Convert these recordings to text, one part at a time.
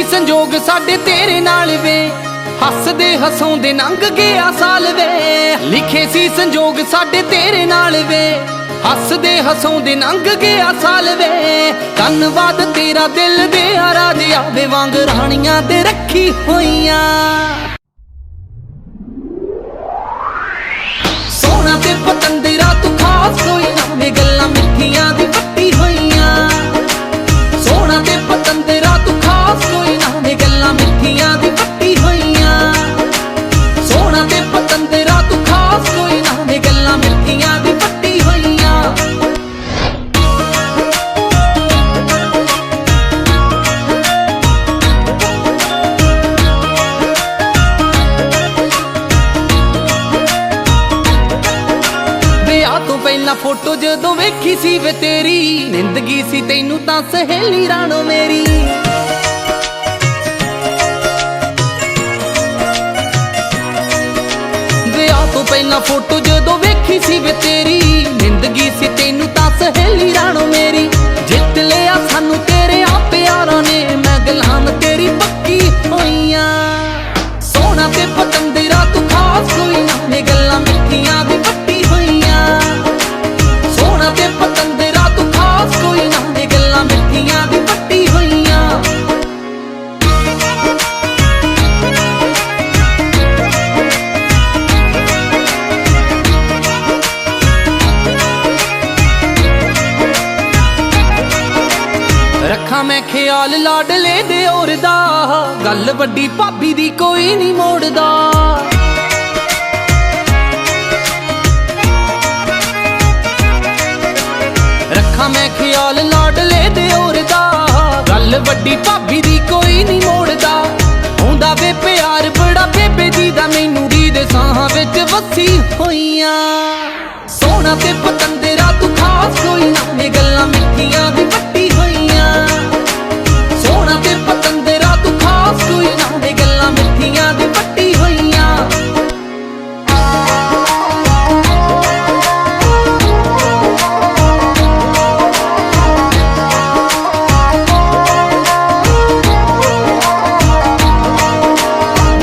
ਸੀ ਸੰਜੋਗ ਸਾਡੇ ਤੇਰੇ ਨਾਲ ਵੇ, ਹੱਸਦੇ ਹਸਾਉਂਦੇ ਲੰਘ ਗਿਆ ਸਾਲ ਵੇ। ਲਿਖੇ ਸੀ ਸੰਜੋਗ ਸਾਡੇ ਤੇਰੇ ਨਾਲ ਵੇ, ਹੱਸਦੇ ਹਸਾਉਂਦੇ ਲੰਘ ਗਿਆ ਸਾਲ ਵੇ। ਧੰਨਵਾਦ ਤੇਰਾ ਦਿਲ ਦੇ ਰਾਜਿਆ ਵੇ, ਵਾਂਗ ਰਾਣੀਆਂ ਤੇ ਰੱਖੀ ਹੋਈਆਂ। ਸੋਹਣਾ ਤੇ ਪਤੰਦਰਾ ਤੂੰ ਖਾਸ ਕੋਈ ਨਾ ਵੇ, ਗੱਲਾਂ ਮਿੱਠੀਆਂ ਦੀ ਪੱਟੀ ਹੋਈਆਂ। ਸੋਹਣਾ ਤੇ ਪਤੰਦਰਾ ਤੂੰ ਖਾਸ ਕੋਈ ਨਾ ਵੇ, ਗੱਲਾਂ ਮਿੱਠੀਆਂ ਦੀ ਪੱਟੀ ਹੋਈਆਂ। ਸੋਹਣਾ ਤੇ ਪਤੰਦਰਾ ਤੂੰ ਖਾਸ ਕੋਈ ਨਾ ਵੇ, ਗੱਲਾਂ ਮਿੱਠੀਆਂ ਦੀ ਪੱਟੀ ਹੋਈਆਂ। ਵਿਆਹ ਤੋਂ ਪਹਿਲਾਂ ਫੋਟੋ ਜਦੋਂ ਵੇਖੀ ਸੀ ਵੇ ਤੇਰੀ, ਨਿੰਦਗੀ ਸੀ ਤੈਨੂੰ ਤਾਂ ਸਹੇਲੀ ਰਾਣੋ ਮੇਰੀ। ਵਿਆਹ ਤੋਂ ਪਹਿਲਾਂ ਫੋਟੋ ਜਦੋਂ ਵੇਖੀ ਸੀ ਵੇ ਤੇਰੀ, ਨਿੰਦਗੀ ਸੀ ਤੈਨੂੰ ਤਾਂ ਸਹੇਲੀ ਰਾਣੋ ਮੇਰੀ। ਜਿੱਤ ਲਿਆ ਸਾਨੂੰ ਤੇਰੇ ਆ ਪਿਆਰਾਂ ਨੇ, ਮੈਂ ਗੁਲਾਮ ਤੇਰੀ ਪੱਕੀ ਹੋਈਆਂ। ਸੋਹਣਾ ਤੇ ਪਤੰਦਰਾ ਤੂੰ ਖਾਸ ਕੋਈ ਨਾ ਵੇ, ਗੱਲਾਂ ਮਿੱਠੀਆਂ ਦੀ ਪੱਟੀ ਹੋਈਆਂ। ਸੋਹਣਾ ਤੇ ਪਤੰਦਰਾ ਤੂੰ ਖਾਸ ਕੋਈ ਨਾ ਵੇ, ਗੱਲਾਂ ਮਿੱਠੀਆਂ ਦੀ ਪੱਟੀ ਹੋਈਆਂ। ਰੱਖਾਂ ਮੈਂ ਖਿਆਲ ਲਾਡਲੇ ਦੇ ਔਰ ਦਾ, ਗੱਲ ਵੱਡੀ ਭਾਬੀ ਦੀ ਕੋਈ ਨਹੀਂ ਮੋੜਦਾ। ਰੱਖਾਂ ਮੈਂ ਖਿਆਲ ਲਾਡਲੇ ਦੇ ਔਰ ਦਾ, ਗੱਲ ਵੱਡੀ ਭਾਬੀ ਦੀ ਕੋਈ ਨਹੀਂ ਮੋੜਦਾ। ਆਉਂਦਾ ਵੇ ਪਿਆਰ ਬੜਾ ਬੇਬੇ ਜੀ ਦਾ, ਮੈਨੂੰ ਦੀ ਦੇ ਸਾਹਾਂ ਵਿੱਚ ਵਸੀ ਹੋਈਆਂ। ਸੋਹਣਾ ਤੇ ਪਤੰਦਰਾ ਤੂੰ ਖਾਸ ਕੋਈ ਨਾ ਵੇ, ਗੱਲਾਂ ਮਿੱਠੀਆਂ ਦੀ ਪੱਟੀ ਹੋਈਆਂ। ਸੋਹਣਾ ਤੇ ਪਤੰਦਰਾ ਤੂੰ ਖਾਸ ਕੋਈ ਨਾ ਵੇ, ਗੱਲਾਂ ਮਿੱਠੀਆਂ ਦੀ ਪੱਟੀ ਹੋਈਆਂ।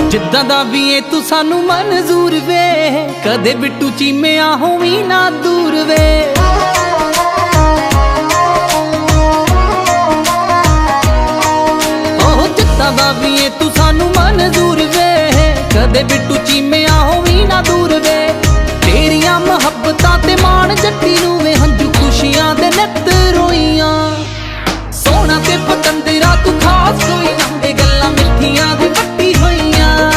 ਜਿੱਦਾਂ ਦਾ ਵੀ ਏ ਤੂੰ ਸਾਨੂੰ ਮਨਜ਼ੂਰ ਵੇ, ਕਦੇ ਬਿੱਟੂ ਚੀਮਿਆ ਹੋਵੀਂ ਨਾ ਦੂਰ ਵੇ। ਉਹ ਜਿੱਦਾਂ ਦਾ ਵੀ ਏ ਤੂੰ ਸਾਨੂੰ ਮਨਜ਼ੂਰ ਵੇ, ਕਦੇ ਬਿੱਟੂ ਚੀਮਿਆ ਹੋਵੀਂ ਨਾ ਦੂਰ ਵੇ। ਤੇਰੀਆਂ ਮੁਹੱਬਤਾਂ ਤੇ ਮਾਣ ਜੱਟੀ ਨੂੰ ਵੇ, ਹੰਝੂ ਖੁਸ਼ੀਆਂ ਦੇ ਨਿੱਤ ਰੋਈਆਂ। ਸੋਹਣਾ ਤੇ ਪਤੰਦਰਾ ਤੂੰ ਖਾਸ ਕੋਈ ਨਾ ਵੇ, ਗੱਲਾਂ ਮਿੱਠੀਆਂ ਦੀ ਪੱਟੀ ਹੋਈਆਂ।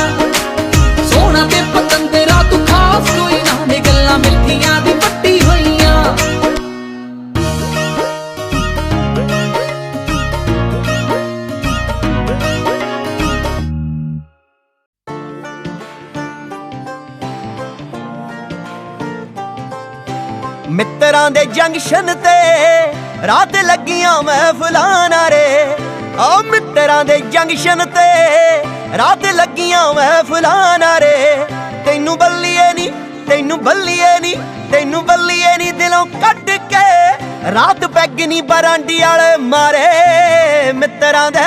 ਸੋਹਣਾ ਤੇ ਪਤੰਦਰਾ ਤੂੰ ਖਾਸ ਕੋਈ ਨਾ ਵੇ, ਗੱਲਾਂ ਮਿੱਠੀਆਂ ਦੀ ਪੱਟੀ ਹੋਈਆਂ। ਮਿੱਤਰਾਂ ਦੇ ਜੰਕਸ਼ਨ ਤੇ ਰਾਤ ਲੱਗੀਆਂ ਮਹਿਫਲਾਂ ਨਾਰੇ। ਆ ਮਿੱਤਰਾਂ ਦੇ ਜੰਕਸ਼ਨ ਤੇ ਰਾਤ ਲੱਗੀਆਂ ਮਹਿਫਲਾਂ ਨਾਰੇ। ਤੈਨੂੰ ਬੱਲੀਏ ਨੀ, ਤੈਨੂੰ ਬੱਲੀਏ ਨੀ, ਤੈਨੂੰ ਬੱਲੀਏ ਨੀ ਦਿਲੋਂ ਕੱਢ ਕੇ, ਰਾਤ ਪੈਗ ਨੀ ਬਰਾਂਡੀ ਵਾਲੇ ਮਾਰੇ। ਮਿੱਤਰਾਂ ਦੇ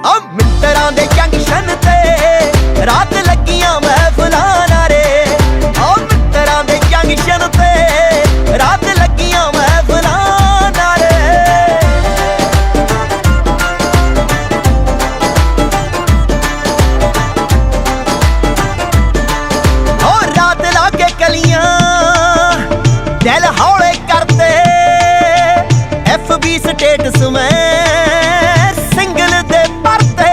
ਆ ਮਿੱਤਰਾਂ ਦੇ ਜੰਕਸ਼ਨ ਤੇ ਰਾਤ ਲੱਗੀਆਂ ਮਹਿਫਲਾਂ ਨਾਰੇ। ਆ ਮਿੱਤਰਾਂ ਦੇ ਜੰਕਸ਼ਨ ਤੇ ਰਾਤ ਲੱਗੀਆਂ ਮਹਿਫਲਾਂ ਨਾਰੇ। ਹੋ ਰਾਤ ਲਾ ਕੇ ਕਲੀਆਂ ਦਿਲ ਹੌਲੇ ਕਰਦੇ, FB ਸਟੇਟਸ ਮੈਂ ਸਿੰਗਲ ਦੇ ਪਰਦੇ।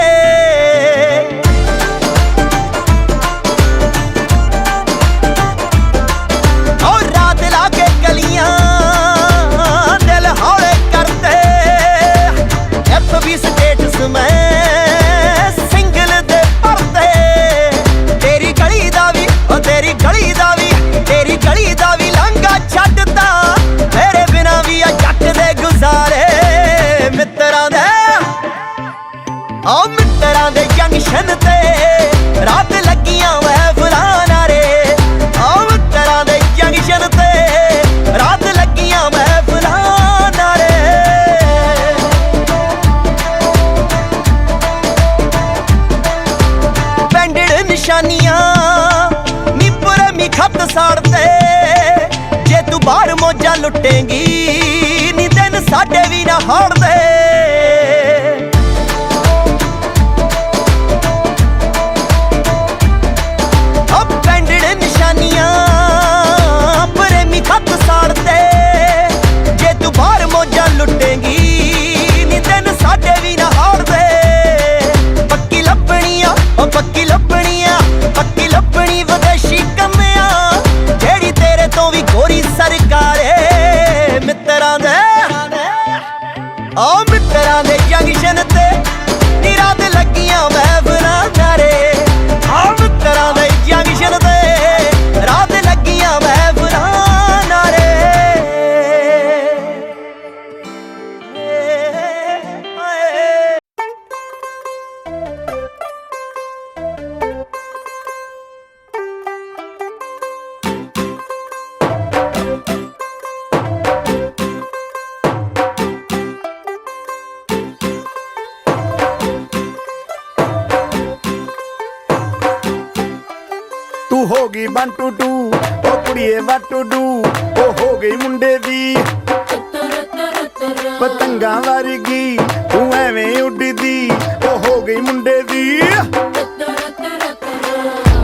ਨਿਸ਼ਾਨੀਆਂ ਨੀ ਪ੍ਰੇਮੀ ਖੱਤ ਸਾੜਦੇ ਜੇ ਤੂੰ ਬਾਹਰ ਮੌਜਾਂ ਲੁੱਟੇਂਗੀ ਨੀ ਦਿਨ ਸਾਡੇ ਵੀ ਨਾ ਹਾਰਦੇ ਨਿਸ਼ਾਨੀਆਂ ਪ੍ਰੇਮੀ ਖੱਤ ਸਾੜਦੇ ਜੇ ਤੂੰ ਬਾਹਰ ਮੌਜਾਂ ਲੁੱਟੇਂਗੀ ਨੀ ਦਿਨ ਸਾਡੇ ਵੀ ਨਾ ਹਾਰਦੇ ਪੱਕੀ ਲੱਭਣੀਆਂ ਉਹ ਪੱਕੀ ਲੱਭਣੀਆਂ ਪੱਕੀ ਲੱਭਣੀ ਵਿਦੇਸ਼ੀ ਕੰਮਿਆਂ ਜਿਹੜੀ ਤੇਰੇ ਤੋਂ ਵੀ ਗੋਰੀ ਸਰਕਾਰੇ ਮਿੱਤਰਾਂ ਦੇ ਮਿੱਤਰਾਂ ਦੇ ਜੰਗਸ਼ਨ ਤੇ ਨੀ ਰਾਤ ਲੱਗੀਆਂ ਮਹਿਫਲਾਂ ਨਾਰੇ ਮਿੱਤਰਾਂ ਦੇ ਜੰਗਸ਼ਨ ਤੇ ਰਾਤ ਲੱਗੀਆਂ ਮਹਿਫਲਾਂ ਨਾਰੇ ਤੂੰ ਹੋ ਗਈ 1 2 2 ਉਹ ਕੁੜੀਏ ਵਾਟ ਟੂ ਡੂ ਉਹ ਹੋ ਗਈ ਮੁੰਡੇ ਦੀ ਪਤੰਗਾਂ ਵਰਗੀ ਤੂੰ ਐਵੇਂ ਉੱਡਦੀ ਉਹ ਹੋ ਗਈ ਮੁੰਡੇ ਦੀ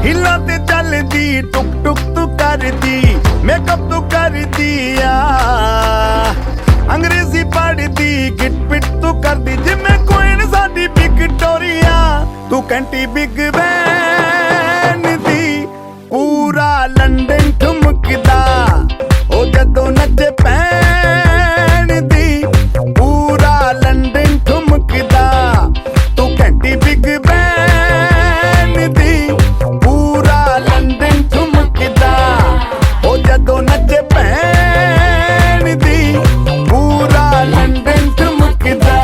ਹਿੱਲਾਂ ਤੇ ਚੱਲਦੀ ਟੁਕ ਟੁਕ ਤੂੰ ਕਰਦੀ ਮੇਕਅਪ ਤੂੰ ਕਰਦੀ ਆ ਅੰਗਰੇਜ਼ੀ ਪੜ੍ਹਦੀ ਗਿਟ ਪਿਟ ਤੂੰ ਕਰਦੀ ਜਿਵੇਂ ਕੁਈਨ ਸਾਡੀ ਵਿਕਟੋਰੀਆ ਤੂੰ ਕੰਟੀ ਬਿਗ ਬੈਨ ਦੀ ਪੂਰਾ ਲੰਡਨ ਠੁਮਕਦਾ ਉਹ ਜਦੋਂ ਨੱਚੇ ਪੈਣ ਦੀ ਪੂਰਾ ਲੰਡਨ ਠੁਮਕਦਾ ਤੂੰ ਘੰਟੀ ਬਿਗ ਬੈਨ ਦੀ ਪੂਰਾ ਲੰਡਨ ਠੁਮਕਦਾ ਉਹ ਜਦੋਂ ਨੱਚੇ ਪੈਣ ਦੀ ਪੂਰਾ ਲੰਡਨ ਠੁਮਕਦਾ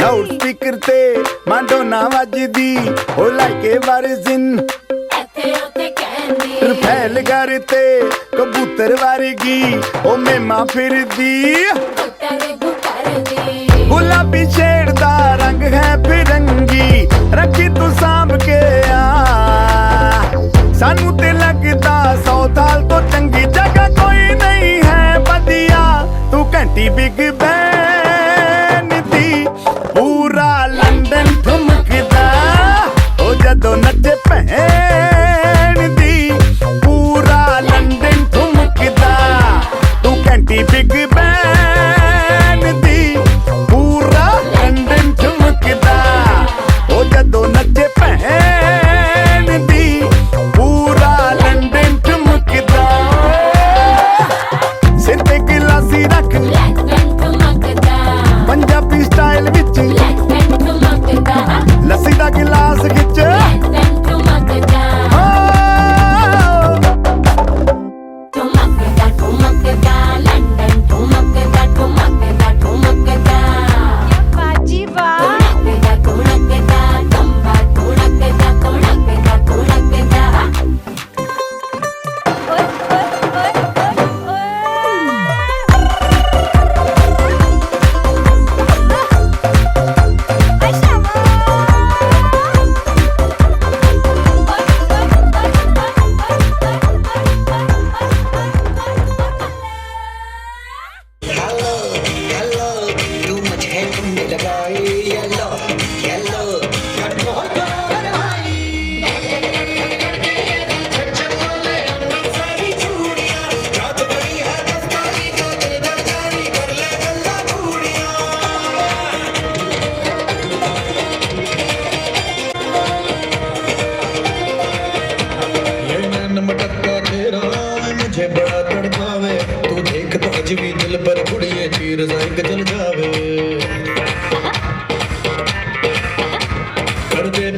ਲਾਊਡ ਸਪੀਕਰ ਤੇ ਮਾਡੋਨਾ ਵੱਜਦੀ ਉਹ ਲਾਈਕੇ ਵਰਜ਼ਨ ਇੱਥੇ ਉੱਥੇ ਕਹਿੰਦੀ ਰਫੈਲ ਘਰ ਤੇ ਕਬੂਤਰ ਵਰਗੀ ਉਹ ਮੇਮਾ ਫਿਰਦੀ ਗੁਲਾਬੀ ਸ਼ੇਡ ਦਾ ਰੰਗ ਹੈ ਫਿਰੰਗੀ ਰੱਖੀ ਤੂੰ ਸਾਂਭ ਕੇ ਆ ਸਾਨੂੰ ਤੇ ਲੱਗਦਾ 100 ਸਾਲ ਤੋਂ ਚੰਗੀ ਜਗ੍ਹਾ ਕੋਈ ਨਹੀਂ ਹੈ ਵਧੀਆ ਤੂੰ ਘੰਟੀ ਬਿਗ ਬੈਨ ਦੀ ਪੂਰਾ ਲੰਡਨ ਠੁਮਕਦਾ ਉਹ ਜਦੋਂ ਨੱਚੇ ਭੈਣ ਦੀ ਪੂਰਾ ਲੰਡਨ ਠੁਮਕਦਾ ਤੂੰ ਘੰਟੀ ਬਿਗ ਬੈਨ ਦੀ ਪੂਰਾ ਲੰਡਨ ਠੁਮਕਦਾ ਉਹ ਜਦੋਂ ਨੱਚੇ ਭੈਣ ਦੀ ਪੂਰਾ ਲੰਡਨ ਠੁਮਕਦਾ ਸਿਰ ਤੇ ਗਿਲਾਸੀ ਰੱਖ ਪੰਜਾਬੀ ਸਟਾਈਲ ਵਿੱਚ ਲੱਸੀ ਦਾ ਗਿਲਾਸ ਖਿੱਚ ਠੁਮਕਦਾ ਲੰਡਨ ਠੁਮਕਦਾ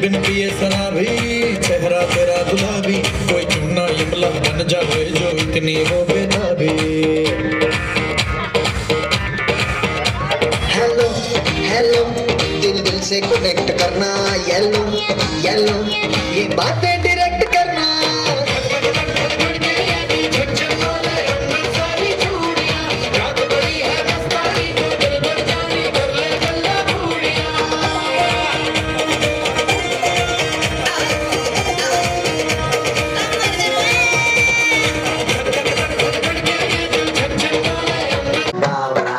बिन पिए शराबी चेहरा तेरा गुलाबी कोई चुना यमला बन जाए जो इतनी हो बेताबी हेलो हेलो दिल दिल से कनेक्ट करना येलो येलो ये बातें डायरेक्ट करना बावरा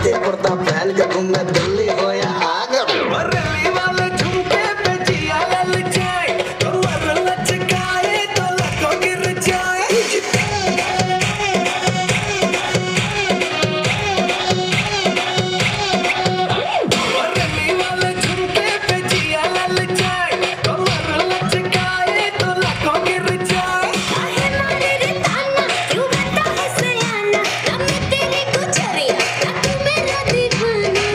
ते पड़ता फैल के तुम मैं दिल्ली हो या आगर रली वाले झुमके पे जिया ललचाए तो लचकाए तो लखों गिर जाए रली वाले झुमके पे जिया ललचाए तो लचकाए तो लखों गिर जाए काहे मारे रे ताना क्यों बता है सयाना ना मैं तेरी गुजरिया ना तू मेरा दीवाना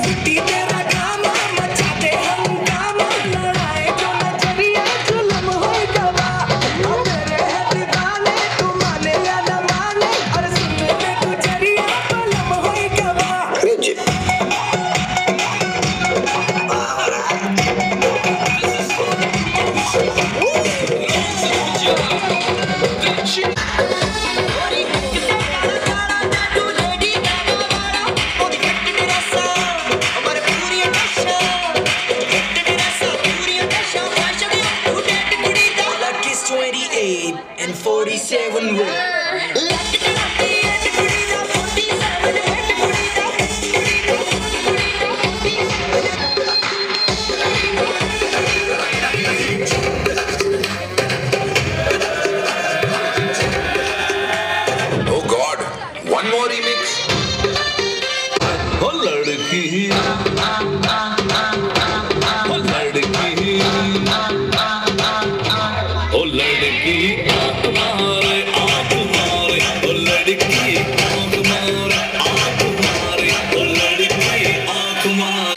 सिटी तेरा गामा मचा दे हंगामा लड़ाए जो नजरिया जुल्म हो गवा ओ मेरे है दीवाने तू माने या ना माने और सुन ले गुजरिया पलम हो गवा and 47 way Oh God, one more remix. Oh लड़की, oh लड़की, oh लड़की, आँख मारे, oh लड़की, आँख मारे, oh लड़की, आँख मारे.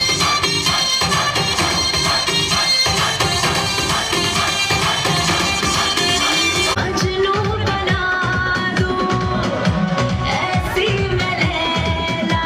मजनू बना दो ऐसी मैं लैला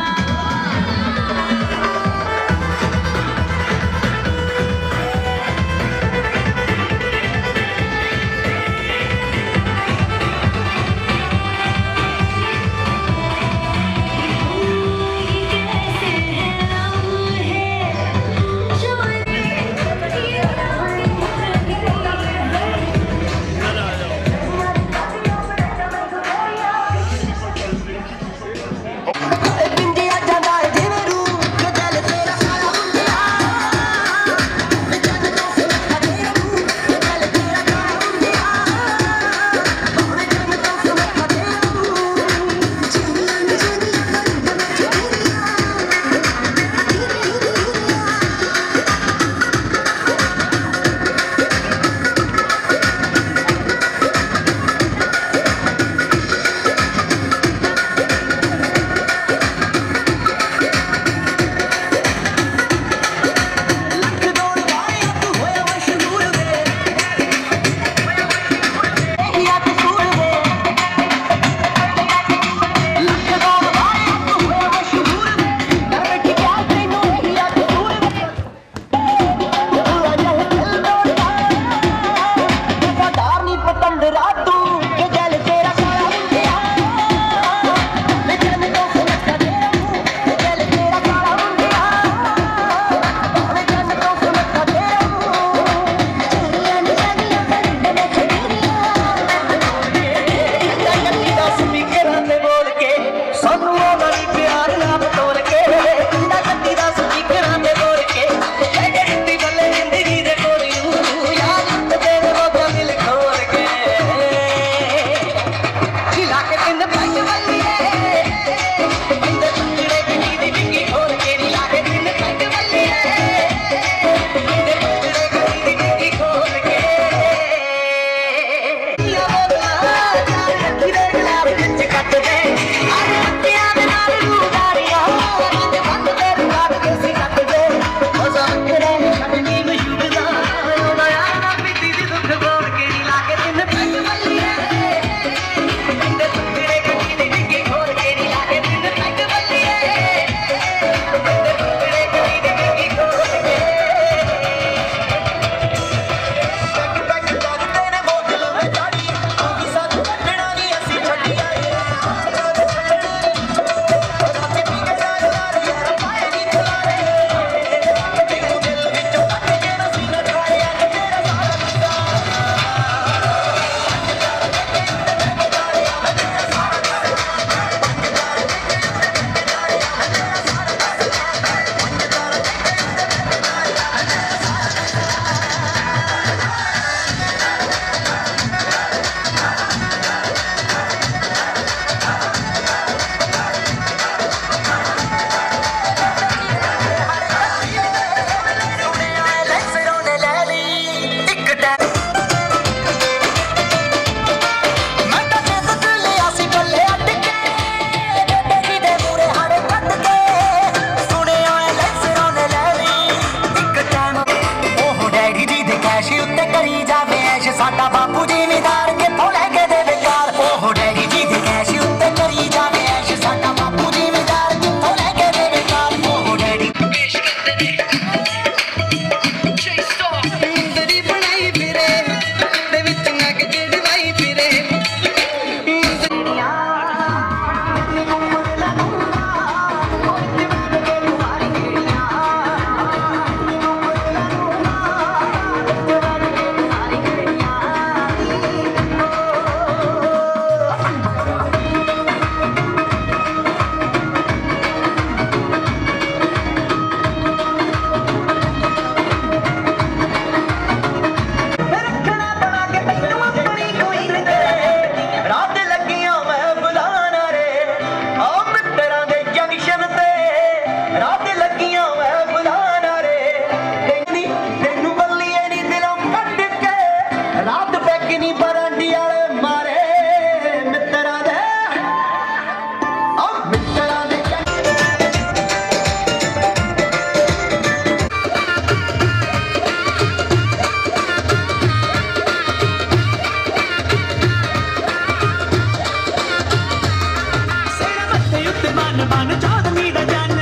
बन बन चौधरी दा जन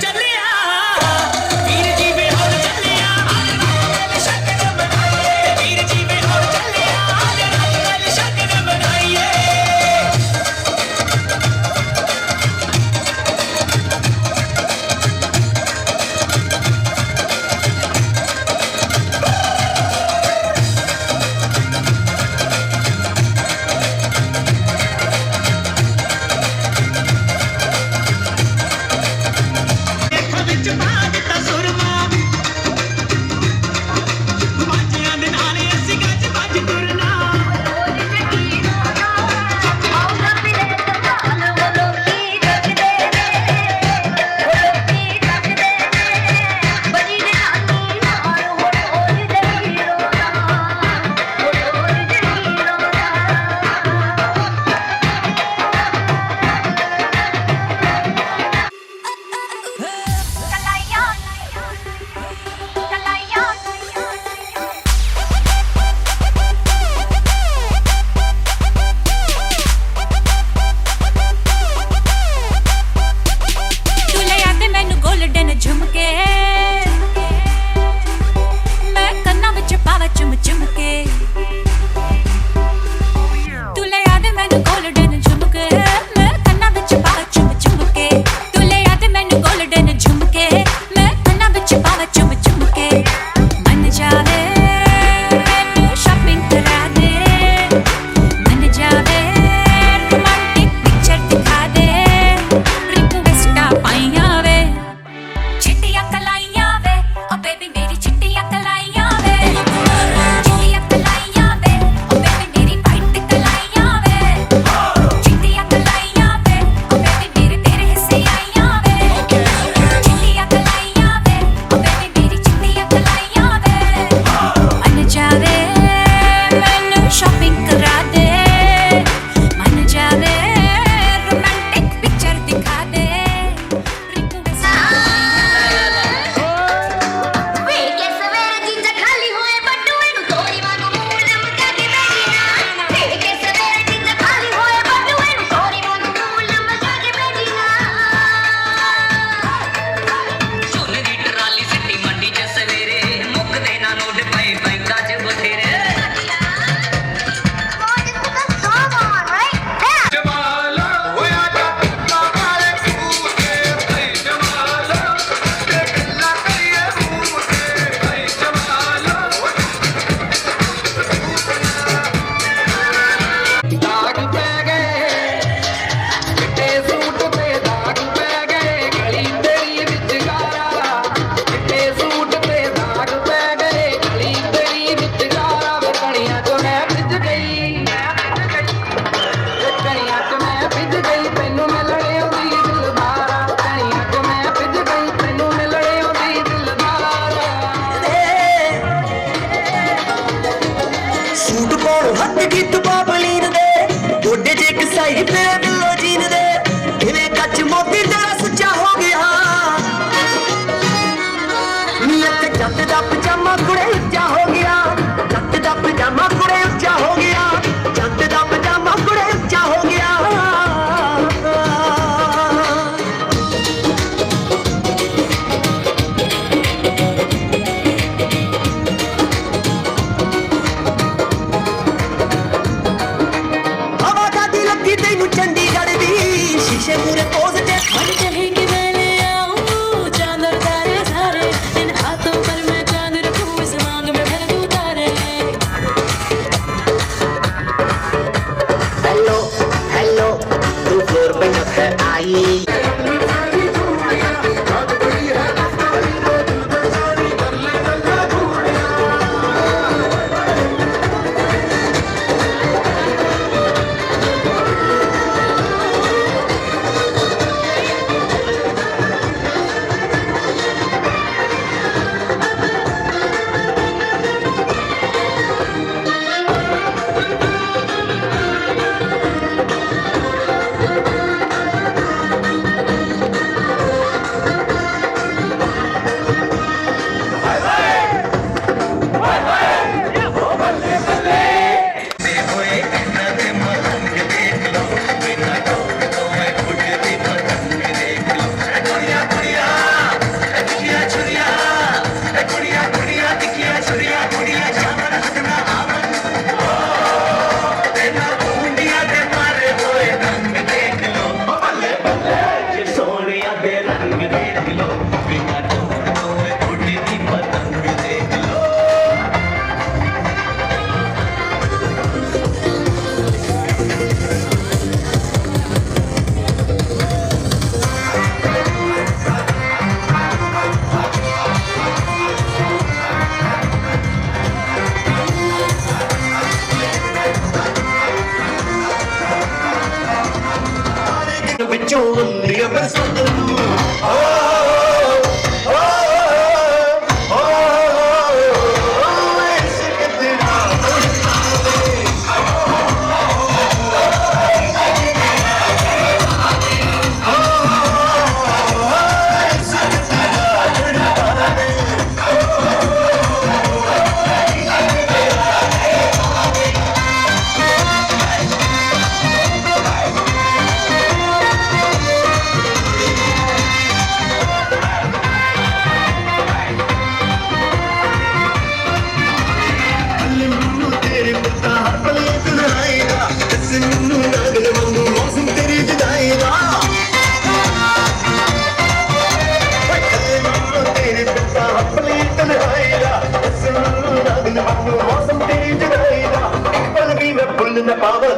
चलिया वीर जी वे होर चलिया शक्कर बनाइए वीर जी वे होर चलिया शक्कर बनाइए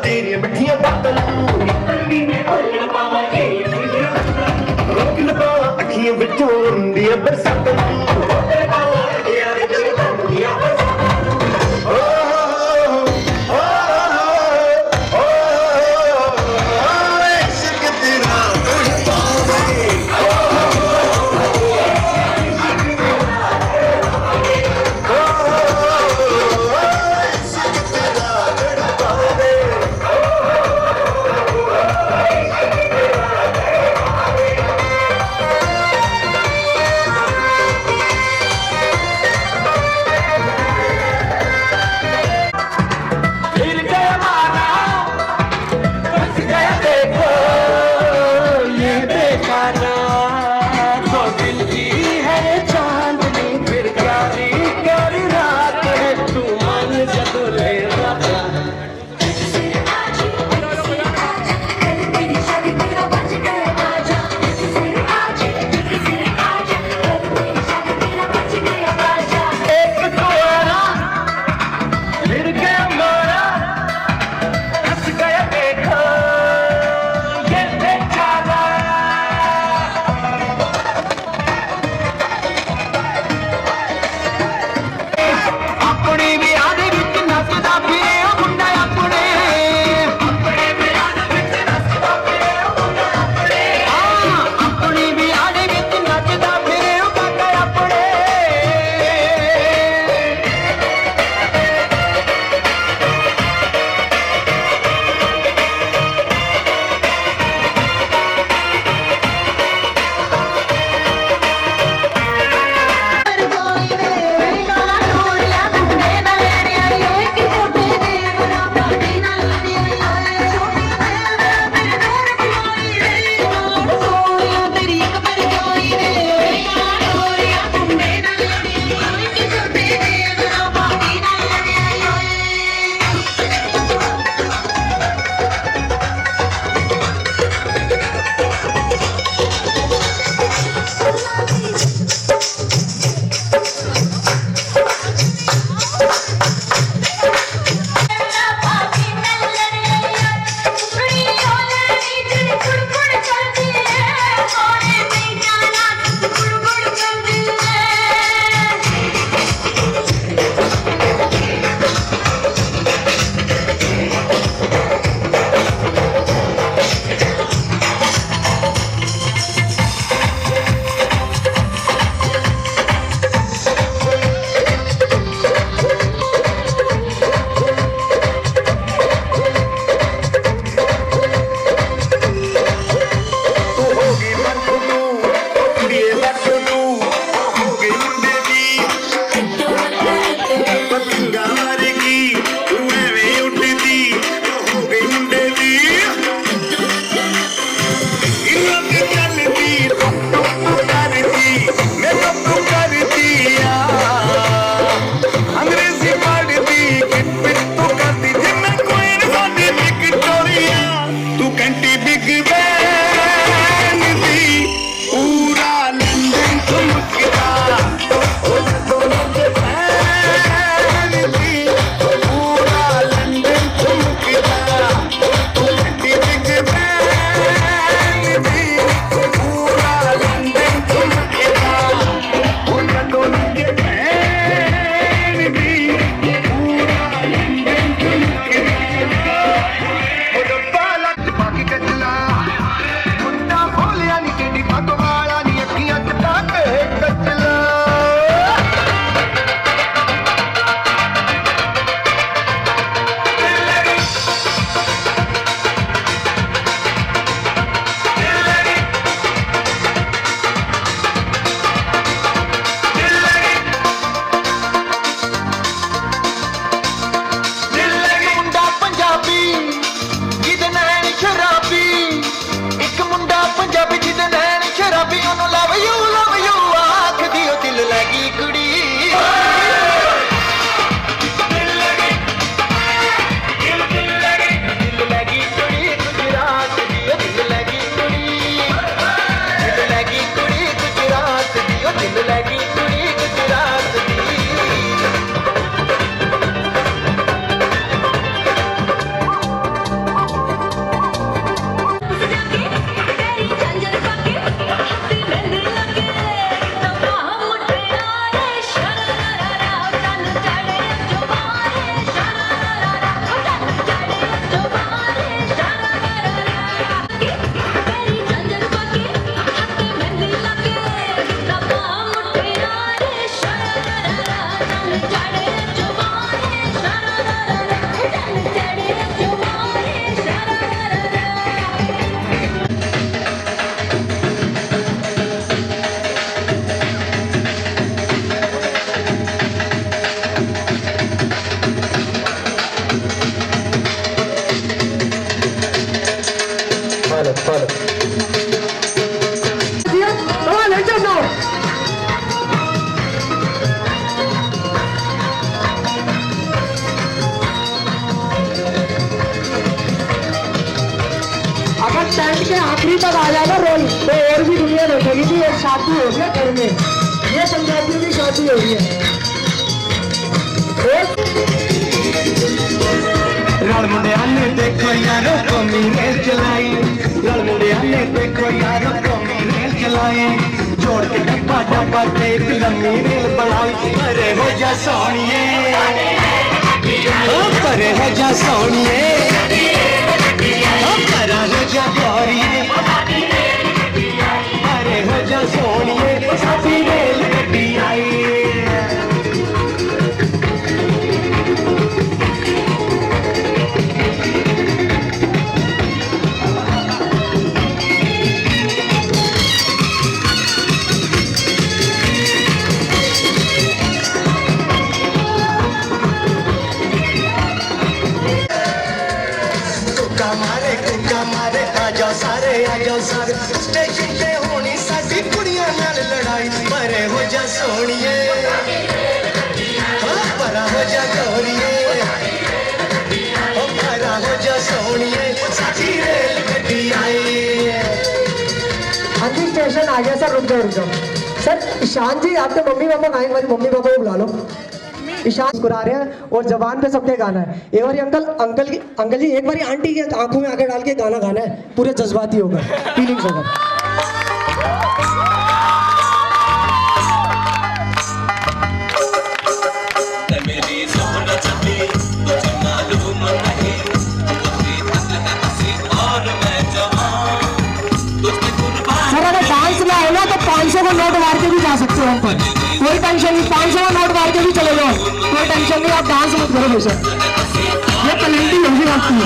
तेरी मिठियां बातों रोक न पावा अखियां विचों दिया बरसातां से आखिरी तक आ जाएगा रोल तो और भी दुनिया देखेगी कि एक शादी हो गया घर में, ये पंजाबियों की शादी हो रही है। लड़ मुंडिया ने देखो यारो कमी रेल चलाई, लड़ मुंडिया ने देखो यारो कमी रेल चलाई, जोड़ के डब्बा डब्बा ते लम्मी रेल बनाई। अरे हो जा सोनिए, अरे हो जा सोनिए, अरे हो जा गौरिए, अरे हो जा सोनिए, साथी रेल गड्डी आई। सारे स्टेशन पे होनी साडी कुड़ियां नाल लड़ाई। परे हो जा सोनिए, परा हो जा गौरिए, परा हो जा सोनिए, साथी रेल गड्डी आई। हाँ जी स्टेशन आ गया सर, रुक जाओ सर। ईशान जी आपके मम्मी पापा कहाँ हैं? मम्मी पापा को बुला लो। ईशान मुस्कुरा रहे हैं और जबान पे सबके गाना है। एक बारी अंकल जी एक बारी आंटी के आंखों में आके डाल के गाना गाना है, पूरे जज्बाती होगा, फीलिंग्स होगा। सर अगर डांस ना हो ना तो 500 का नोट मार के भी जा सकते हो हम पर, कोई टेंशन नहीं। 500 का नोट मार के भी चले जाओ, कोई टेंशन नहीं। आप डांस मत करो बेशक, ये टैलेंट होगी आपकी।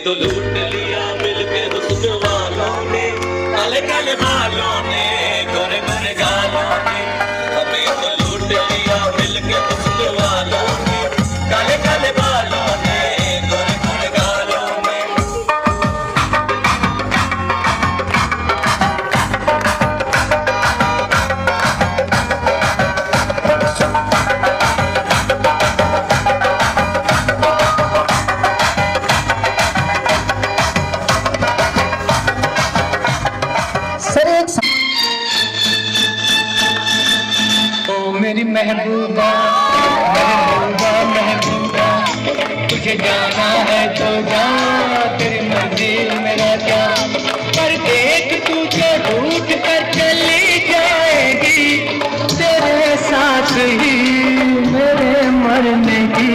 तो लूट लिया मिलके हुस्न वालों ने, काले काले बालों ने, गोरे गोरे गालों ने। हमें तो लूट लिया मिलके हुस्न वालों ने, काले काले बालों ने, गोरे गोरे गालों ने। मेरी महबूबा महबूबा महबूबा, तुझे जाना है तो जा, तेरी मर्जी मेरा क्या। पर देख तुझे रूठ कर चली जाएगी, तेरे साथ ही मेरे मरने की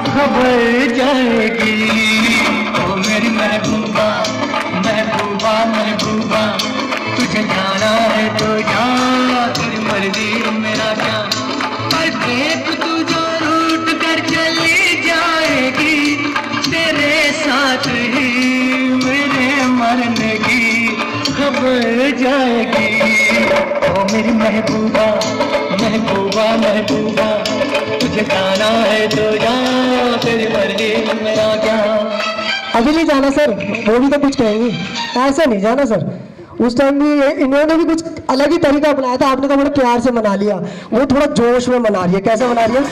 खबर जाएगी। ओ मेरी महबूबा महबूबा महबूबा, तुझे जाना है तो जा, तेरी मर्जी मेरा क्या। पर देख तू जो रूठ कर चली जाएगी, तेरे साथ ही मेरे मरने की खबर जाएगी। ओ मेरी महबूबा महबूबा महबूबा, तुझे जाना है तो जा, तेरी मर्जी मेरा क्या। अभी नहीं जाना सर, वो भी तो कुछ कहेंगी, ऐसे नहीं जाना सर। उस टाइम भी इन्होंने भी कुछ अलग ही तरीका अपनाया था, आपने तो बड़े प्यार से मना लिया, वो थोड़ा जोश में मना रही है। कैसे मना रही है?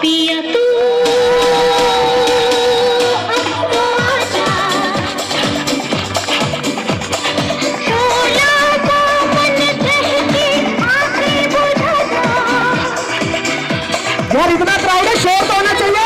पिया तू यार इतना क्राउड है, शोर तो होना चाहिए।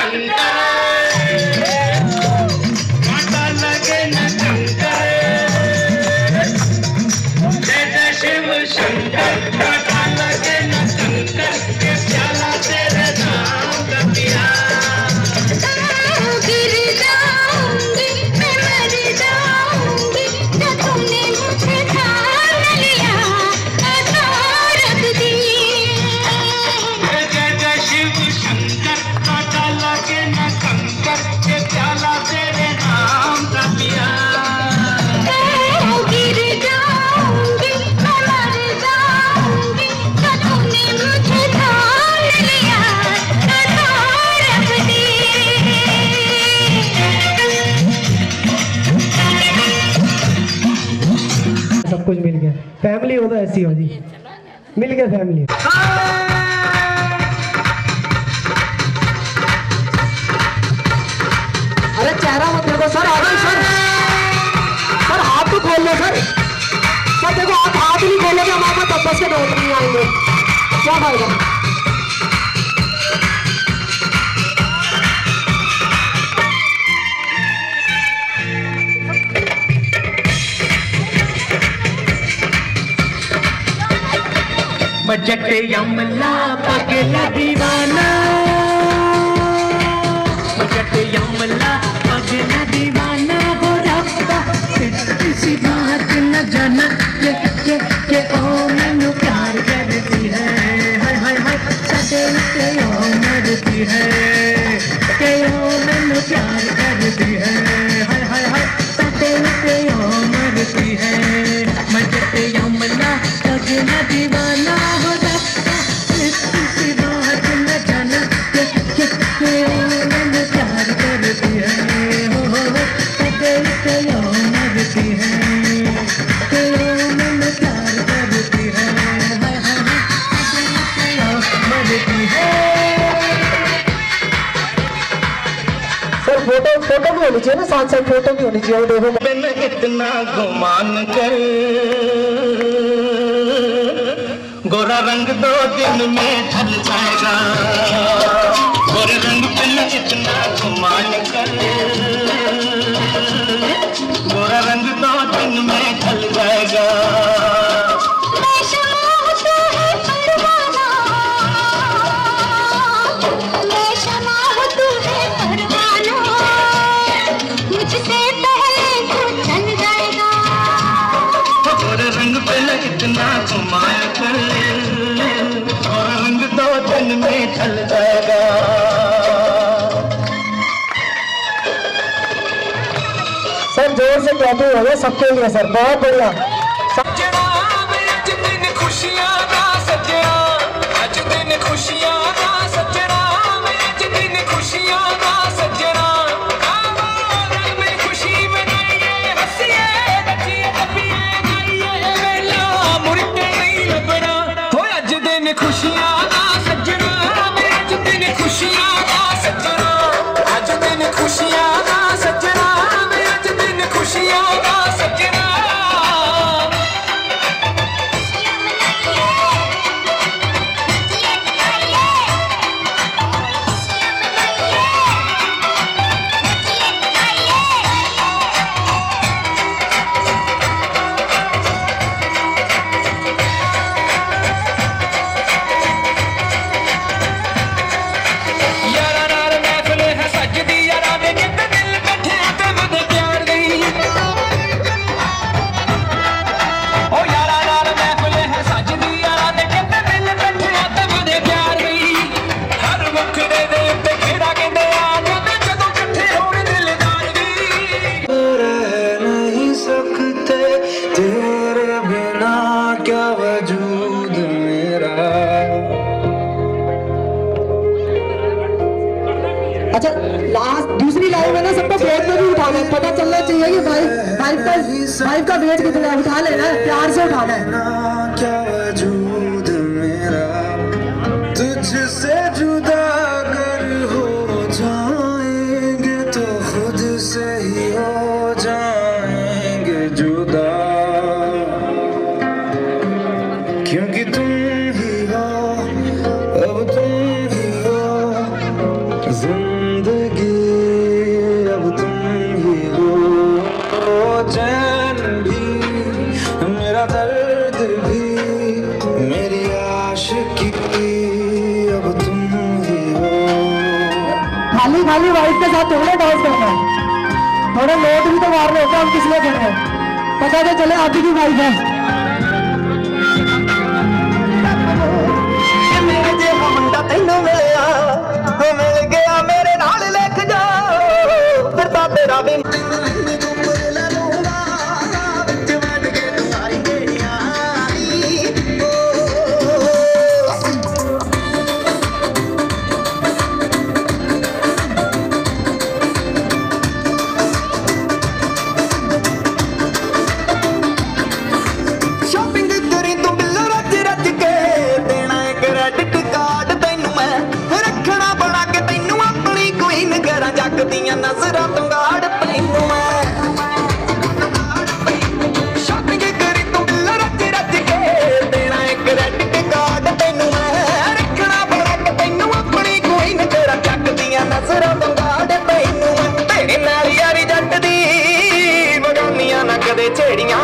शंकर कांटा लगे न कंकर जय जय शिव शंकर कांटा लगे न कंकर के प्याला तेरे नाम का पिया गिर जाऊंगी मैं मर जाऊंगी जो तुमने मुझे ठान लिया रख दी जय जय शिव शंकर कांटा लगे न कंकर के प्याला तेरे नाम का पिया गिर जाऊंगी मैं मर जाऊंगी जो तुमने मुझे ठान लिया रख दी सब कुछ मिल गया। फैमिली हो तो ऐसी हो जी, मिल गया फैमिली। अरे चेहरा मत देखो सर, आ गए सर। सर हाथ तो खोल लो सर। सर देखो आप हाथ नहीं खोलोगे हमारे पास 10 के नोट नहीं आएंगे, क्या फायदा। बजट यमला पगला दीवाना बजट यमला पगला दीवाना हो रब्बा किसी बात न जाना के ओ मैनू प्यार करती है हाय हाय हाय सदे के ओ मरती है के ओ मैनू प्यार करती है हाय हाय हाय सदे के ओ मरती है बजट यमला पगला दीवाना हो रब्बा किसी बात न जाना के ओ मैनू प्यार करती है हो सदे के ओ मरती है के ओ मैनू प्यार करती है हाय हाय हाय सदे के ओ मरती है सर फोटो भी होनी चाहिए ना, साथ साथ फोटो भी होनी चाहिए। वो देखो बिन इतना गुमान कर गोरा रंग 2 दिन में ढल जाएगा गोरे रंग बिन इतना गुमान कर गोरा रंग 2 दिन में ढल जाएगा गोरे रंग बिन इतना गुमान कर गोरा रंग 2 दिन में ढल जाएगा सर जोर से क्लैपिंग हो गया सबके लिए सर, बहुत बढ़िया। सज्जना अज दिन खुशियां दा सज्जना अज दिन खुशियां दा सज्जना अज दिन खुशियां दा सज्जना आवो रंग में खुशी मनाइए हंसिए नचिए टप्पिए गाइए वेला मुड़ के नहीं लबना हो अज दिन खुशियां दा सज्जना अज दिन खुशियां दा सज्जना अज दिन खुशियां दा सज्जना अज दिन खुशियां दा सज्जना यारा नाल महफिल है सजदी यारा दे किते दिल बैठे ते मदे प्यार गई ओ यारा नाल महफिल है सजदी यारा दे किते दिल बैठे ते मदे प्यार गई हर मुखड़े दे उत्ते खेड़ा कहंदे आ जदों जदों इकट्ठे होण दिल जान गई रह नहीं सकते तेरे बिना क्या वजूद मेरा अच्छा लास्ट दूसरी लाइन में ना सबको वेट में भी उठाना है, पता चलना चाहिए कि भाई का वेट कितना है, उठा लेना है, प्यार से उठाना है। ना क्या वजूद मेरा तुझसे जुदा अगर हो जाएंगे तो खुद से ही हो जाएंगे जुदा क्योंकि तुम ही हो अब तुम ही हो जिंदगी खाली खाली वाइफ के साथ थोड़ा डांस करना है, थोड़े नोट भी तो मारने होते हैं, हम किस लिए कर रहे हैं, पता तो चले आप ही की वाइफ है। मेरे जे मुंडा तैनू मिलिया मिल गया मेरे नाल लिख जा फिर ता तेरा भी शॉपिंग करी तू बिल्लो रच रच के देना है क्रेडिट कार्ड तैनू मैं रखना बना के तैनू अपनी क्वीन करा जग दियां नजरां तो गाड़ तैनू मैं शॉपिंग करी तू बिल्लो रच रच के देना है क्रेडिट कार्ड तैनू मैं रखना बना के तैनू अपनी क्वीन करा जग दियां नजरां तो गाड़ तैनू मैं तेरे नाल यारी जट दी बगानियां ना कदे छेड़ियां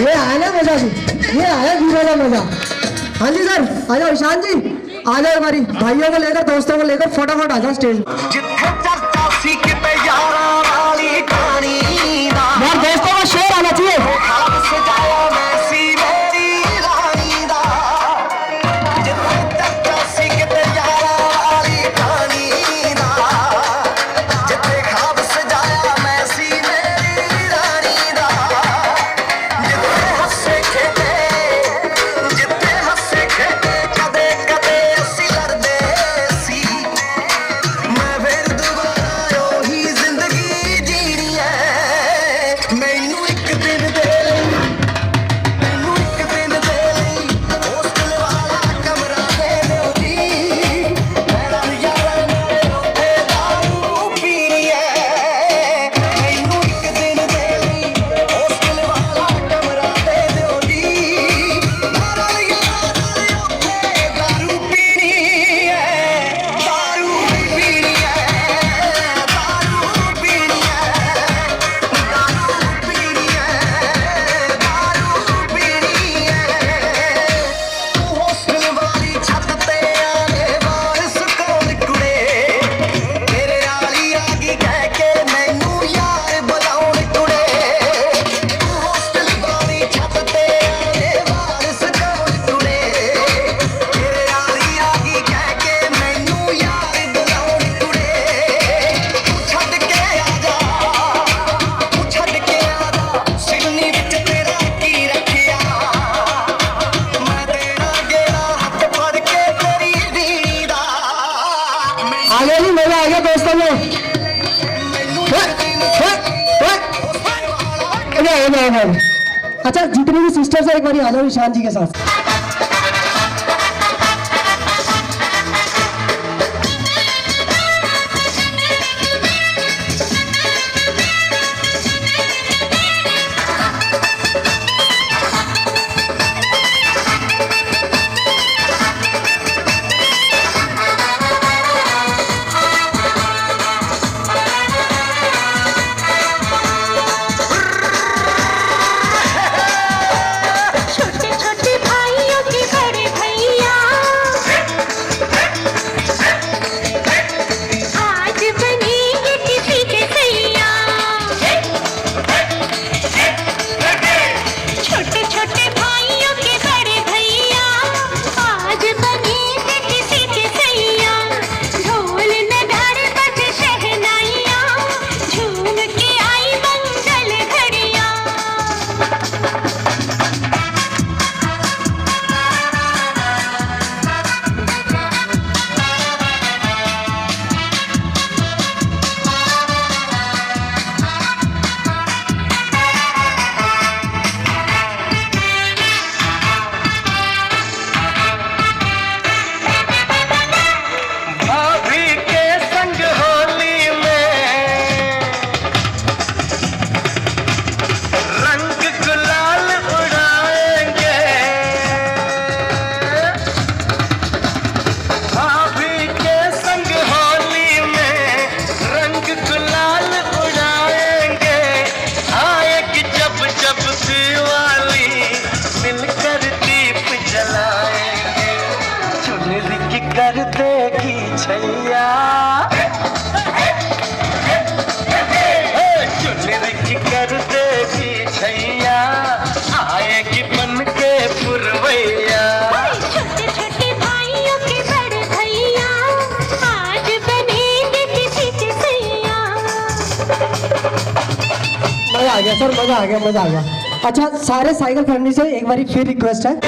ये आया ना मजा जी, ये आया घूमने का मजा। हाँ जी सर, आ जाओ ईशान जी, आ जाओ हमारी भाइयों को लेकर दोस्तों को लेकर फटाफट आ जाओ स्टेज पर। जिथे चर्चा सी किते यारा वाली कहानी दा यार दोस्तों का शेर आना चाहिए। खाब सजाया मैं सी मेरी रानी दा जिथे चर्चा सी किते यारा वाली कहानी दा जिथे खाब सजाया मैं सी मेरी रानी दा जिथे हसे खेते कदे कदे असी लड़दे सी मैं फिर दोबारा ओही जिंदगी जीनी है मैनू एक दिन दे मैनू एक दिन दे होस्टल वाला कमरा दे दो जी मेरा यार मेरे रोते दारू पीनी है मैनू एक दिन दे होस्टल वाला कमरा दे दो जी मेरा यार रोते दारू पीनी है दारू पीनी है दारू पीनी है दारू पीनी है दारू पीनी है तू होस्टल वाली छत ते आने वारिस कौन कुड़े तेरे नाली आ गई कह के मैनू यार बुलाउण कुड़े तू होस्टल वाली छत ते आने वारिस कौन कुड़े तेरे नाली आ गई कह के मैनू यार बुलाउण कुड़े तू छड्ड के आ जा तू छड्ड के आ जा सिडनी विच तेरा की रखिया मैं देना गेड़ा हत्थ फड़ के तेरी नींद आ गया जी, मजा आ गया दोस्तों में। अच्छा जितनी भी सिस्टर्स है एक बार आ जाओ ईशान जी के साथ। मजा आ गया सर, मजा आ गया, मजा आ गया। अच्छा सारे साइकिल फैमिली से एक बार फिर रिक्वेस्ट है,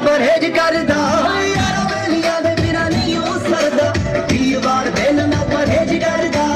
परहेज करदा यारा बेलिया दे बिना नहीं हो सकदा, दीवार दिल ना परहेज करदा।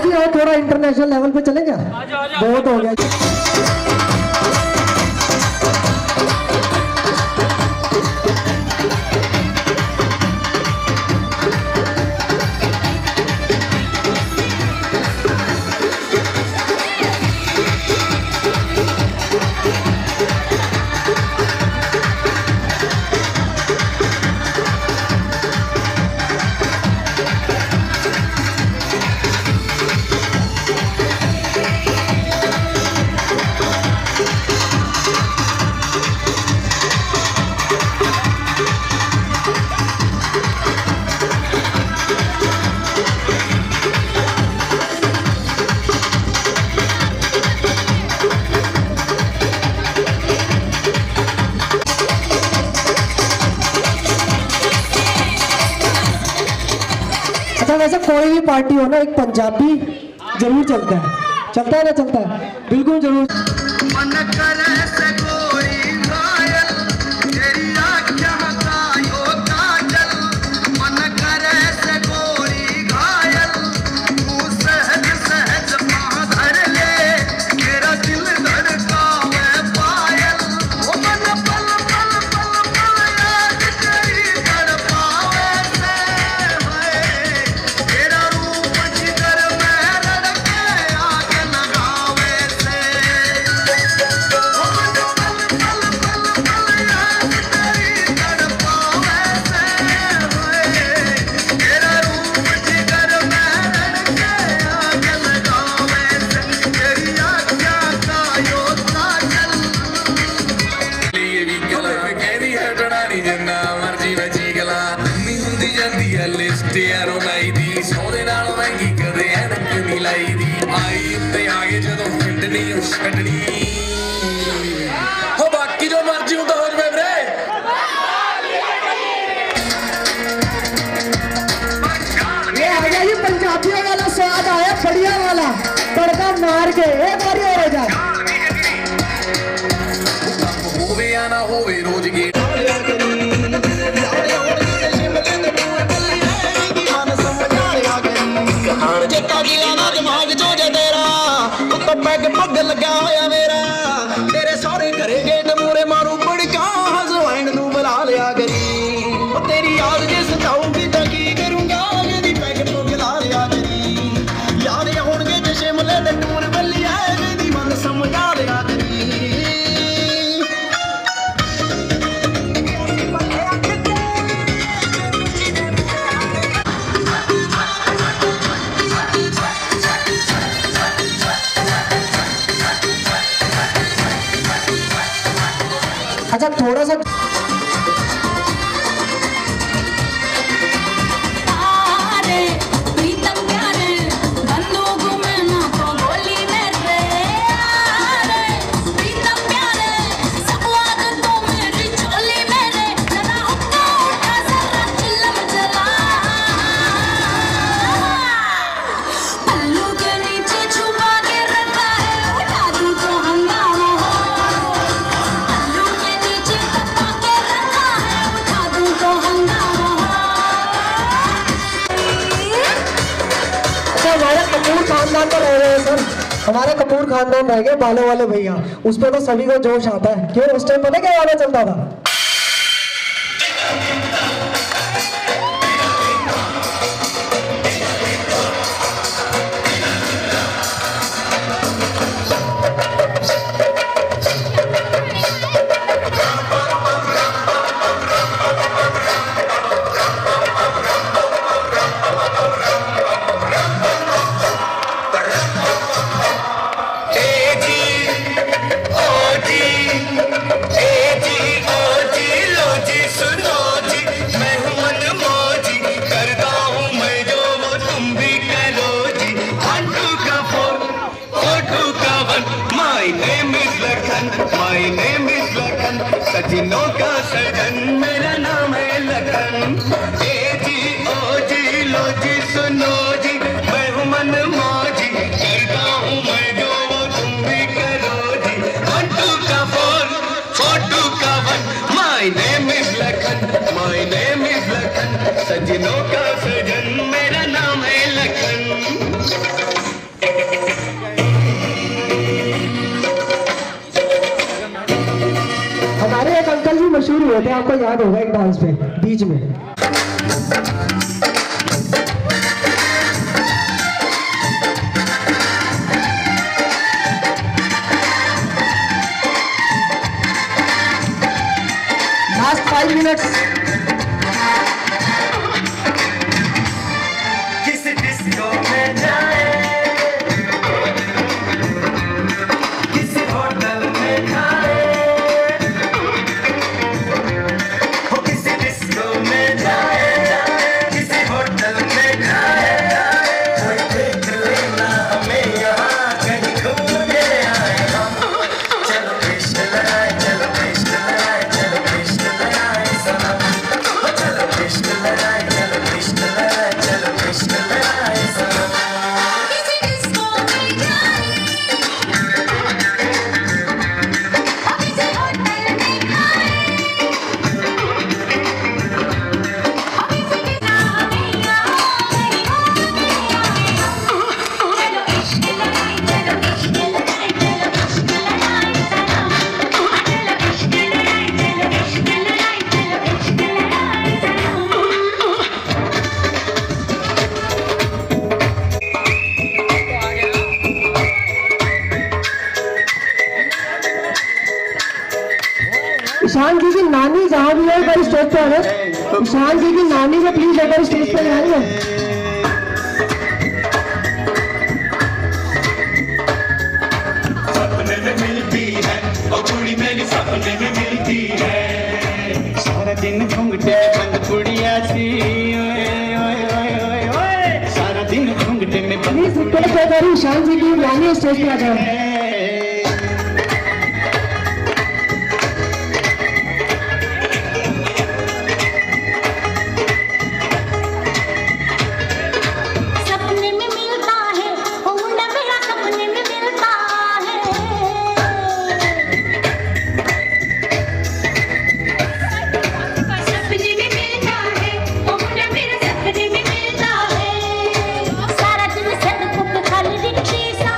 जी और थोड़ा इंटरनेशनल लेवल पे चलें क्या? बहुत हो गया। अच्छा वैसे कोई भी पार्टी हो ना, एक पंजाबी जरूर चलता है ना? चलता है, बिल्कुल जरूर। मन करे से गोरी घायल तेरी आँखें का यो काजल मन करे से गोरी घायल तू सहज सहज पाँव धर ले मेरा दिल धड़कावे पायल ओ मन पल पल पल पल याद तेरी तड़पावे से है तेरा रूप जिगर में रड़के आग लगावे से बाकी जो मर्जी होता हो जाए रे ये आ गया जी पंजाबियों वाला स्वाद आया, बढ़िया वाला तड़का मार के एक बारी और हो जाए। होवे या ना होवे रोज गेट दिमाग जो जे तेरा तो पैग पग लगा होया मेरा तेरे सारे घरे गेट मूरे मारू बड़का हसवैन नू बुला लिया करी तेरी याद जे सताऊंगी तो की करूंगा यदि पैग पग ला लिया करी याद होणगे जे शिमले दे टूर बल्लिया यदि मन समझा लिया करी अच्छा थोड़ा सा तारे प्रीतम प्यारे बंदूक में ना तो गोली मेरे यारे प्रीतम प्यारे सवाद तो मेरी चोली मेरे जरा हुक्का उठा जरा चिल्लम चला पल्लू के नीचे छुपा के रखा है उठा दूं तो हंगामा हो पल्लू के नीचे छुपा के रखा है उठा दूं तो हंगामा हो। अच्छा हमारे कपूर खानदान पर रह रहे हैं सर, हमारे कपूर खानदान रह गए बालों वाले भैया, उस पर तो सभी को जोश आता है। क्यों उस टाइम पता क्या गाना चलता था? सजनों का सजन मेरा नाम है लखन ए जी ओ जी लो जी सुनो जी मैं हूँ मन मौजी करता हूँ मैं जो वो तुम भी करो जी 1 2 का 4 4 2 का 1 माय नेम इज लखन सजनों का सजन मेरा नाम है लखन हुए थे, आपको याद होगा एक डांस पे बीच में। Last 5 minutes. किसी डिस्को में जाए, किसी होटल में खाए, हो किसी डिस्को में जाए, किसी होटल में खाए, कोई देख लेना हमें यहाँ कहीं घूम के आए हम। चलो कृष्ण लगाए, चलो कृष्ण लगाए, चलो कृष्ण लगाए सनम, हो चलो कृष्ण लगाए, चलो कृष्ण लगाए, चलो कृष्ण लगाए सनम। किसी डिस्को में जाए, किसी होटल में खाए, किसी के साथ चलो इश्क लगाए, चलो इश्क लगाए, चलो इश्क लगाए सनम, चलो इश्क लगाए, चलो इश्क लगाए, चलो इश्क लगाए सनम। ईशान जी की नानी जहाँ भी है एक बार स्टेज पे आ गए। ईशान जी की नानी को प्लीज एक बार स्टेज पे आएंगे। सपने में मिलती है और कुड़ी मेरी सपने में मिलती है। सारा दिन घूंघटे बंद कुड़िया सी, ओए ओए ओए ओए ओए, सारा दिन घूंघटे में बंद प्लीज स्टेज पे करिए, ईशान जी की नानी स्टेज पे आ जाए। सपने में मिलता है, ओ मुंडा मेरा सपने में मिलता है। सपने में मिलता है, ओ मुंडा मेरा सपने में मिलता है। सारा दिन सड़कों पे खाली रिक्शे सा,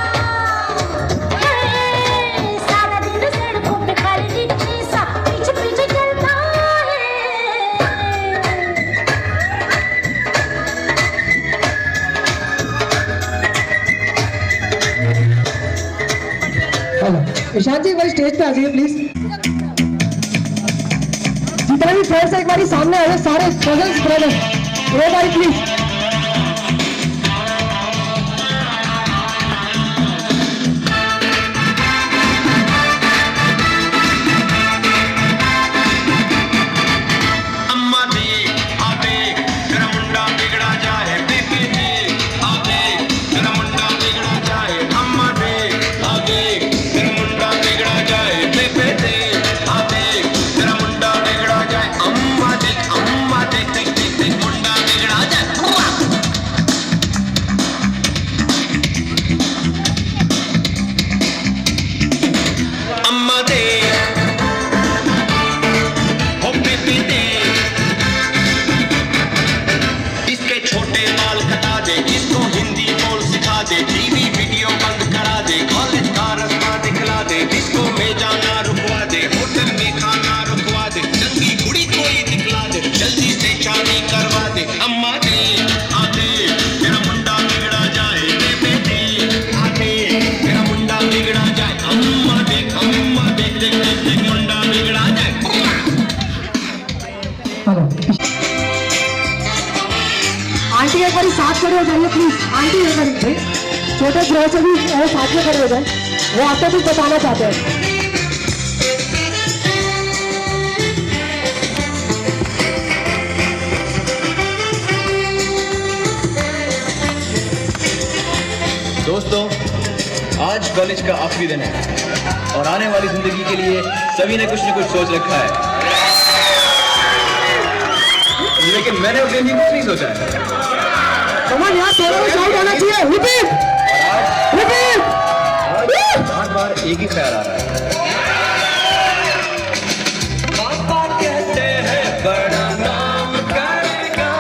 सारा दिन सड़कों पे खाली रिक्शे सा पीछे पीछे चलता है। हेलो ईशान जी एक बार स्टेज पे आ जाइए प्लीज। जितने भी फ्रेंड्स एक बार सामने आ जाए, सारे कजन्स ब्रदर्स एक बार प्लीज। अम्मा जी आवे तेरा मुंडा बिगड़ा जाए, बेबी जी आवे तेरा मुंडा बिगड़ा जाए, अम्मा जी आवे तेरा मुंडा बिगड़ा जाए, बेबी जी आवे तेरा मुंडा बिगड़ा जाए, अम्मा जी मुंडा बिगड़ा जाए। अम्मा दे हो बेबी दे, इसके छोटे बाल कटा दे, इसको हिंदी बोल सिखा दे, टीवी वीडियो बंद करा दे, कॉलेज का रास्ता दिखला दे, इसको में जाना रुकवा दे, होटल में खाना रुकवा दे, चंगी कुड़ी कोई दिखला दे, जल्दी से शादी करवा दे। अम्मा दे आते तेरा मुंडा बिगड़ा जाए, बेबी दे आते तेरा मुंडा बिगड़ा जाए, अम्मा देख देख देख देख मुंडा बिगड़ा जाए। हेलो आंटी एक बार साथ खड़े हो जाइए प्लीज। आंटी एक बार भाई छोटे ग्रह से भी साथ में खड़े हो जाए, वो आपको कुछ बताना चाहते हैं। दोस्तों आज कॉलेज का आखिरी दिन है और आने वाली जिंदगी के लिए सभी ने कुछ न कुछ सोच रखा है, लेकिन मैंने अपने लिए कुछ नहीं सोचा है। समझ यहाँ थोड़ा साउंड आना चाहिए। Repeat repeat. बार बार एक ही ख्याल आ रहा है। पापा कहते हैं बड़ा नाम करेगा,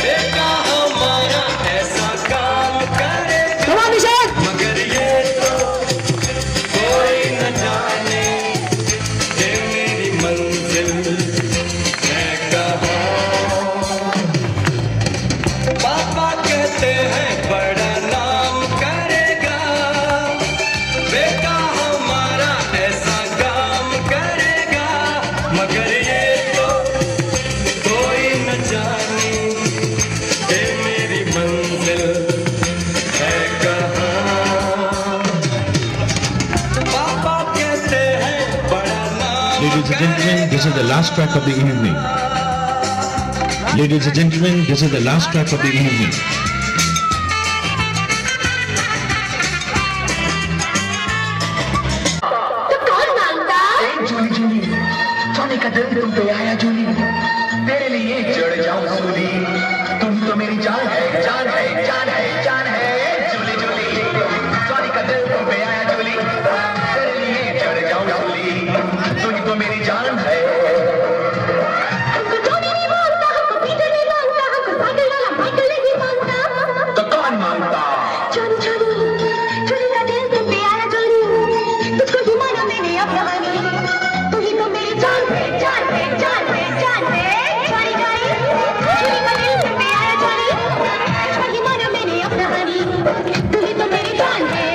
बेटा हमारा ऐसा काम करेगा, मगर ये तो कोई न जाने कि मेरी मंजिल is the last track of the evening. Ladies and gentlemen, this is the last track of the evening. तो कौन मांगता जूली जूली सोने का दिल दिल पे आया जूली तेरे लिए चढ़ जाऊं सूली तुम तो मेरी जान है जान है जान है जान है जूली जूली सोने का दिल दिल पे आया जूली तेरे लिए चढ़ जाऊं सूली तुम तो मेरी जान है हमको जोड़ी नहीं मांगता हमको पीटर नहीं मांगता हमको साइकिल वाला माइकल नहीं मांगता तो कौन मांगता चोरी चोरी चोरी का दिल तुम पे आया चोरी तुझको ही माना मैंने अब कहानी तू ही तो मेरी जान है जान है जान है जान है चोरी चोरी चोरी का दिल तुम पे आया चोरी तुझको ही माना मैंने अब कहानी तू ही तो मेरी जान है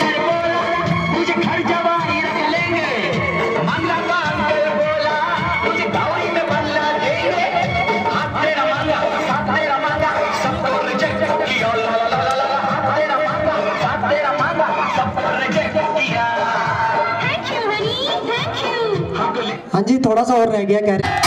मुझे घर जवानी रख लेंगे मांगा मांगा बोला मुझे दवाई में बदला देंगे हाथ तेरा मांगा साथ तेरा मांगा सबको रिजेक्ट किया ला ला ला ला हाथ तेरा मांगा साथ तेरा मांगा सबको रिजेक्ट किया thank you Honey thank you हाँ जी थोड़ा सा और रह गया कह रहे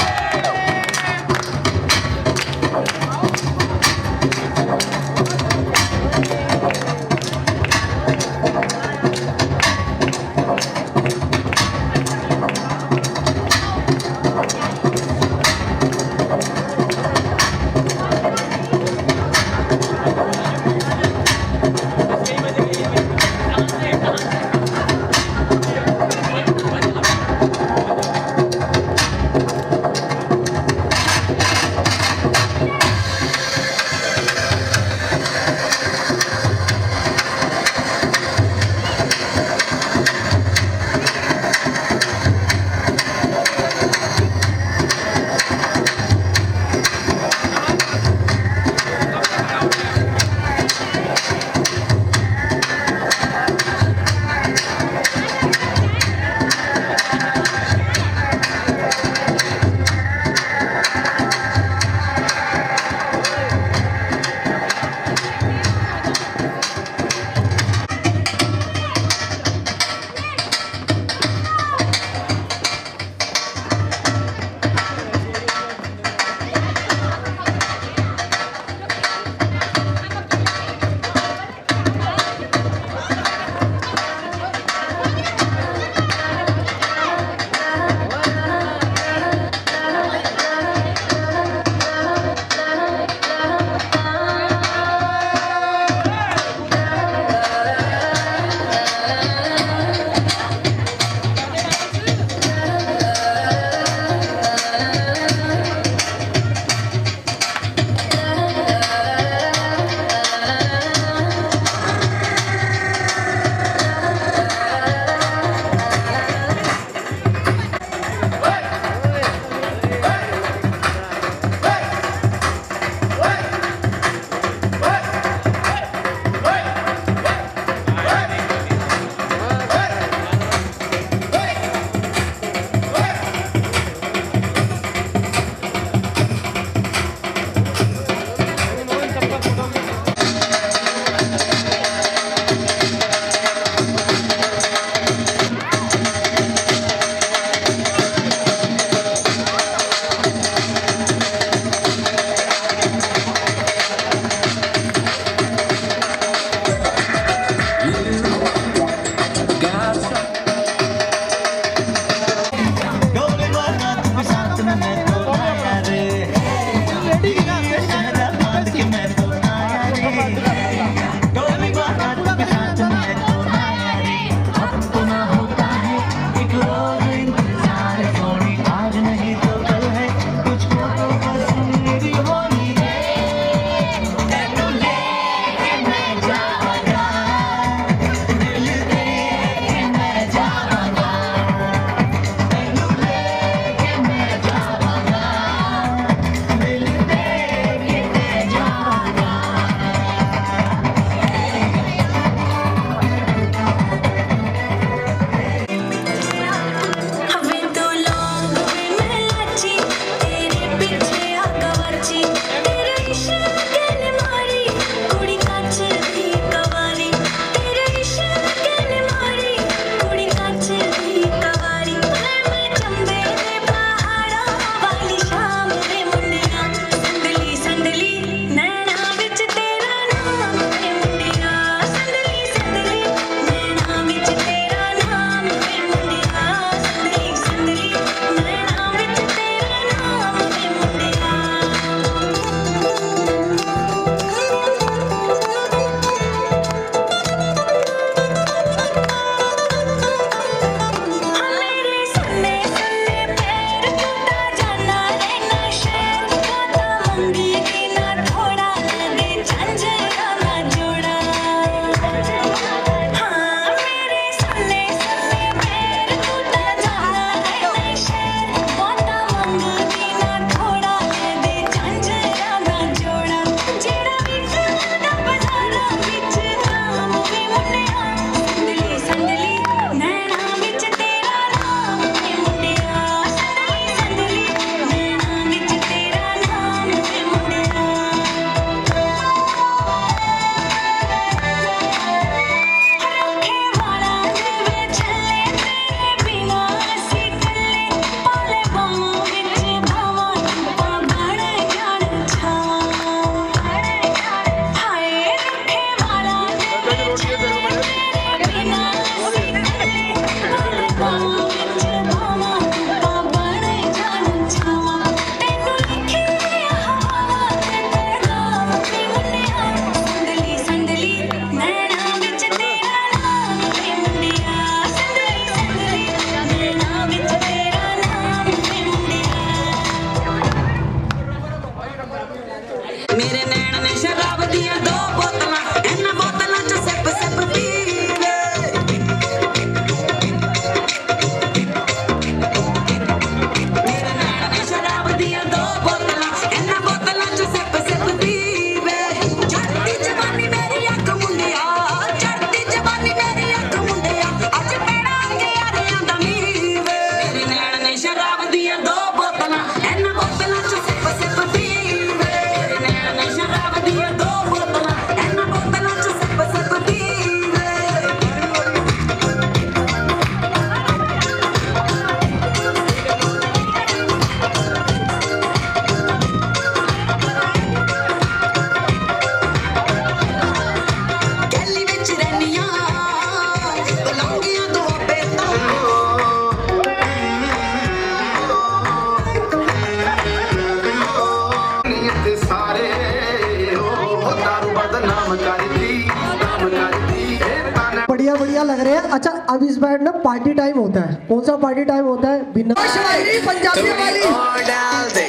बढ़िया लग रहे हैं। अच्छा अब इस बार ना पार्टी टाइम होता है। कौन सा पार्टी टाइम होता है? बिना शायरी पंजाबी वाली और डाल दे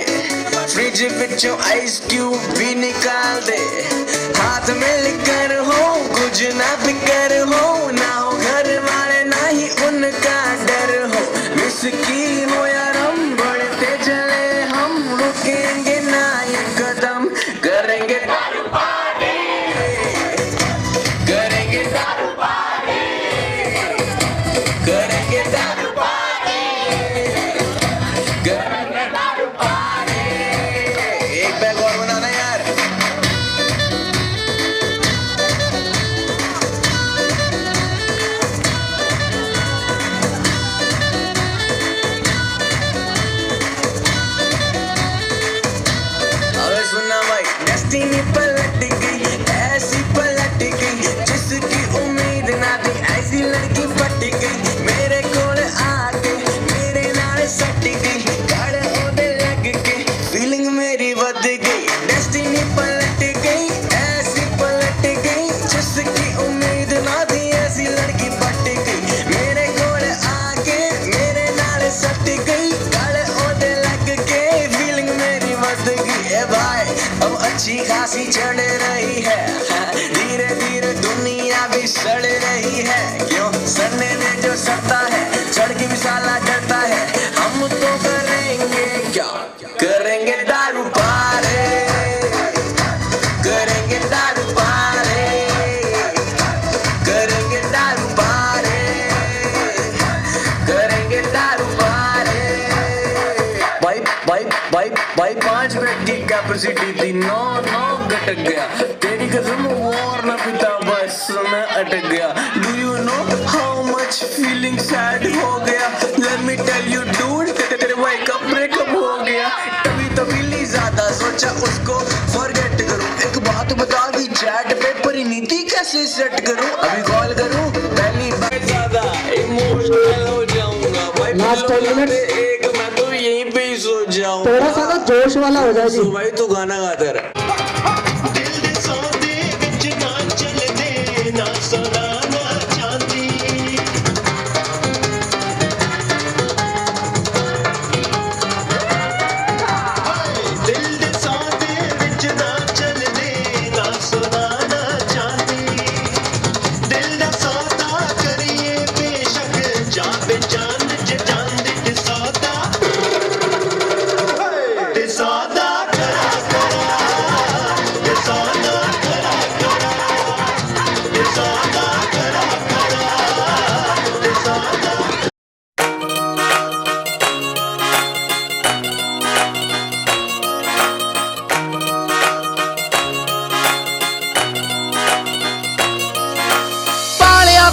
फ्रिज विचों आइस क्यूब भी निकाल दे, हाथ में लिकर हो कुछ ना फिकर हो, ना हो घर वाले ना ही उनका डर हो, विस्की हो या रम बढ़ते चले हम, रुकेंगे ना ये कदम, करेंगे दारू पार्टी, करेंगे दारू पार्टी, करेंगे दारू पार्टी, करेंगे दारू पार्टी। एक बैग और बनाना यार। अबे सुनना भाई, डेस्टिनी पलट गई, ऐसी पलट गई, जिसकी उम्मीद ना थी ऐसी लड़की पट गई, मेरे कोल आके मेरे नाल सट गई, गाड़े ओदे लग के फीलिंग मेरी बद गई, डेस्टिनी पलट गई, ऐसी पलट गई, जिसकी उम्मीद ना थी ऐसी लड़की पट गई, मेरे कोल आके मेरे नाल सट गई, गाड़े ओदे लग के फीलिंग मेरी बद गई। ए भाई अब अच्छी खासी चढ़ रही है, धीरे धीरे दुनिया भी सड़ रही है, क्यों सड़ने में जो सड़ता है चढ़ के भी साला डरता है, हम तो करेंगे क्या, करेंगे दारू पारे, करेंगे दारू पारे, करेंगे दारू पारे, करेंगे दारू पारे। भाई भाई भाई भाई 5 बेड की कैपेसिटी थी, 9 घटक गया, तेरी कसम और ना पिता बस मैं अटक गया, do you know how much feeling sad हो गया, let me tell you dude तेरे भाई का ब्रेकअप हो गया, तभी नहीं ज्यादा सोचा उसको फॉरगेट करूं, एक बात बता दी चैट पे परिणीति कैसे सेट करूं, अभी कॉल करूं पहली बार ज्यादा इमोशनल हो जाऊंगा भाई, Last 10 minutes। एक मैं तो यहीं पे ही सो जाऊं, थोड़ा सा ना जोश वाला हो जाए जी। तो भाई तू गाना गाता रहा।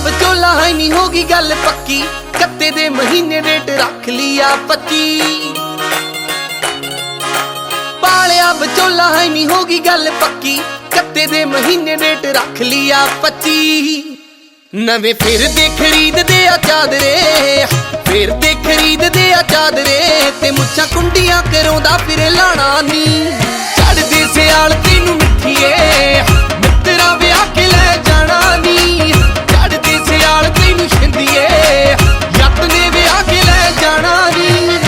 ਵਿਚੋਲਾ ਹੈ ਨਹੀਂ ਹੋਗੀ ਗੱਲ ਪੱਕੀ, ਕੱਤੇ ਦੇ ਮਹੀਨੇ ਡੇਟ ਰੱਖ ਲਿਆ 25, ਪਾਲਿਆ ਵਿਚੋਲਾ ਹੈ ਨਹੀਂ ਹੋਗੀ ਗੱਲ ਪੱਕੀ, ਕੱਤੇ ਦੇ ਮਹੀਨੇ ਡੇਟ ਰੱਖ ਲਿਆ 25, ਨਵੇਂ ਫਿਰਦੇ ਖਰੀਦਦੇ ਆ ਚਾਦਰੇ, ਫਿਰਦੇ ਖਰੀਦਦੇ ਆ ਚਾਦਰੇ, ਤੇ ਮੁੱਛਾਂ ਕੁੰਡੀਆਂ ਕਰਾਉਂਦਾ ਫਿਰ ਲਾਣਾ ਨੀ, ਚੜਦੇ ਸਿਆਲ ਤੈਨੂੰ ਮਿੱਠੀਏ ਮਿੱਤਰਾ ਵਿਆਹ ਕੇ ਲੈ ਜਾਣਾ ਨੀ, ਚੜਦੇ ਸਿਆਲ ਤੈਨੂੰ ਛਿੰਦੀਏ ਯੱਤ ਨੇ ਵਿਆਹ ਕੇ ਲੈ ਜਾਣਾ ਨੀ।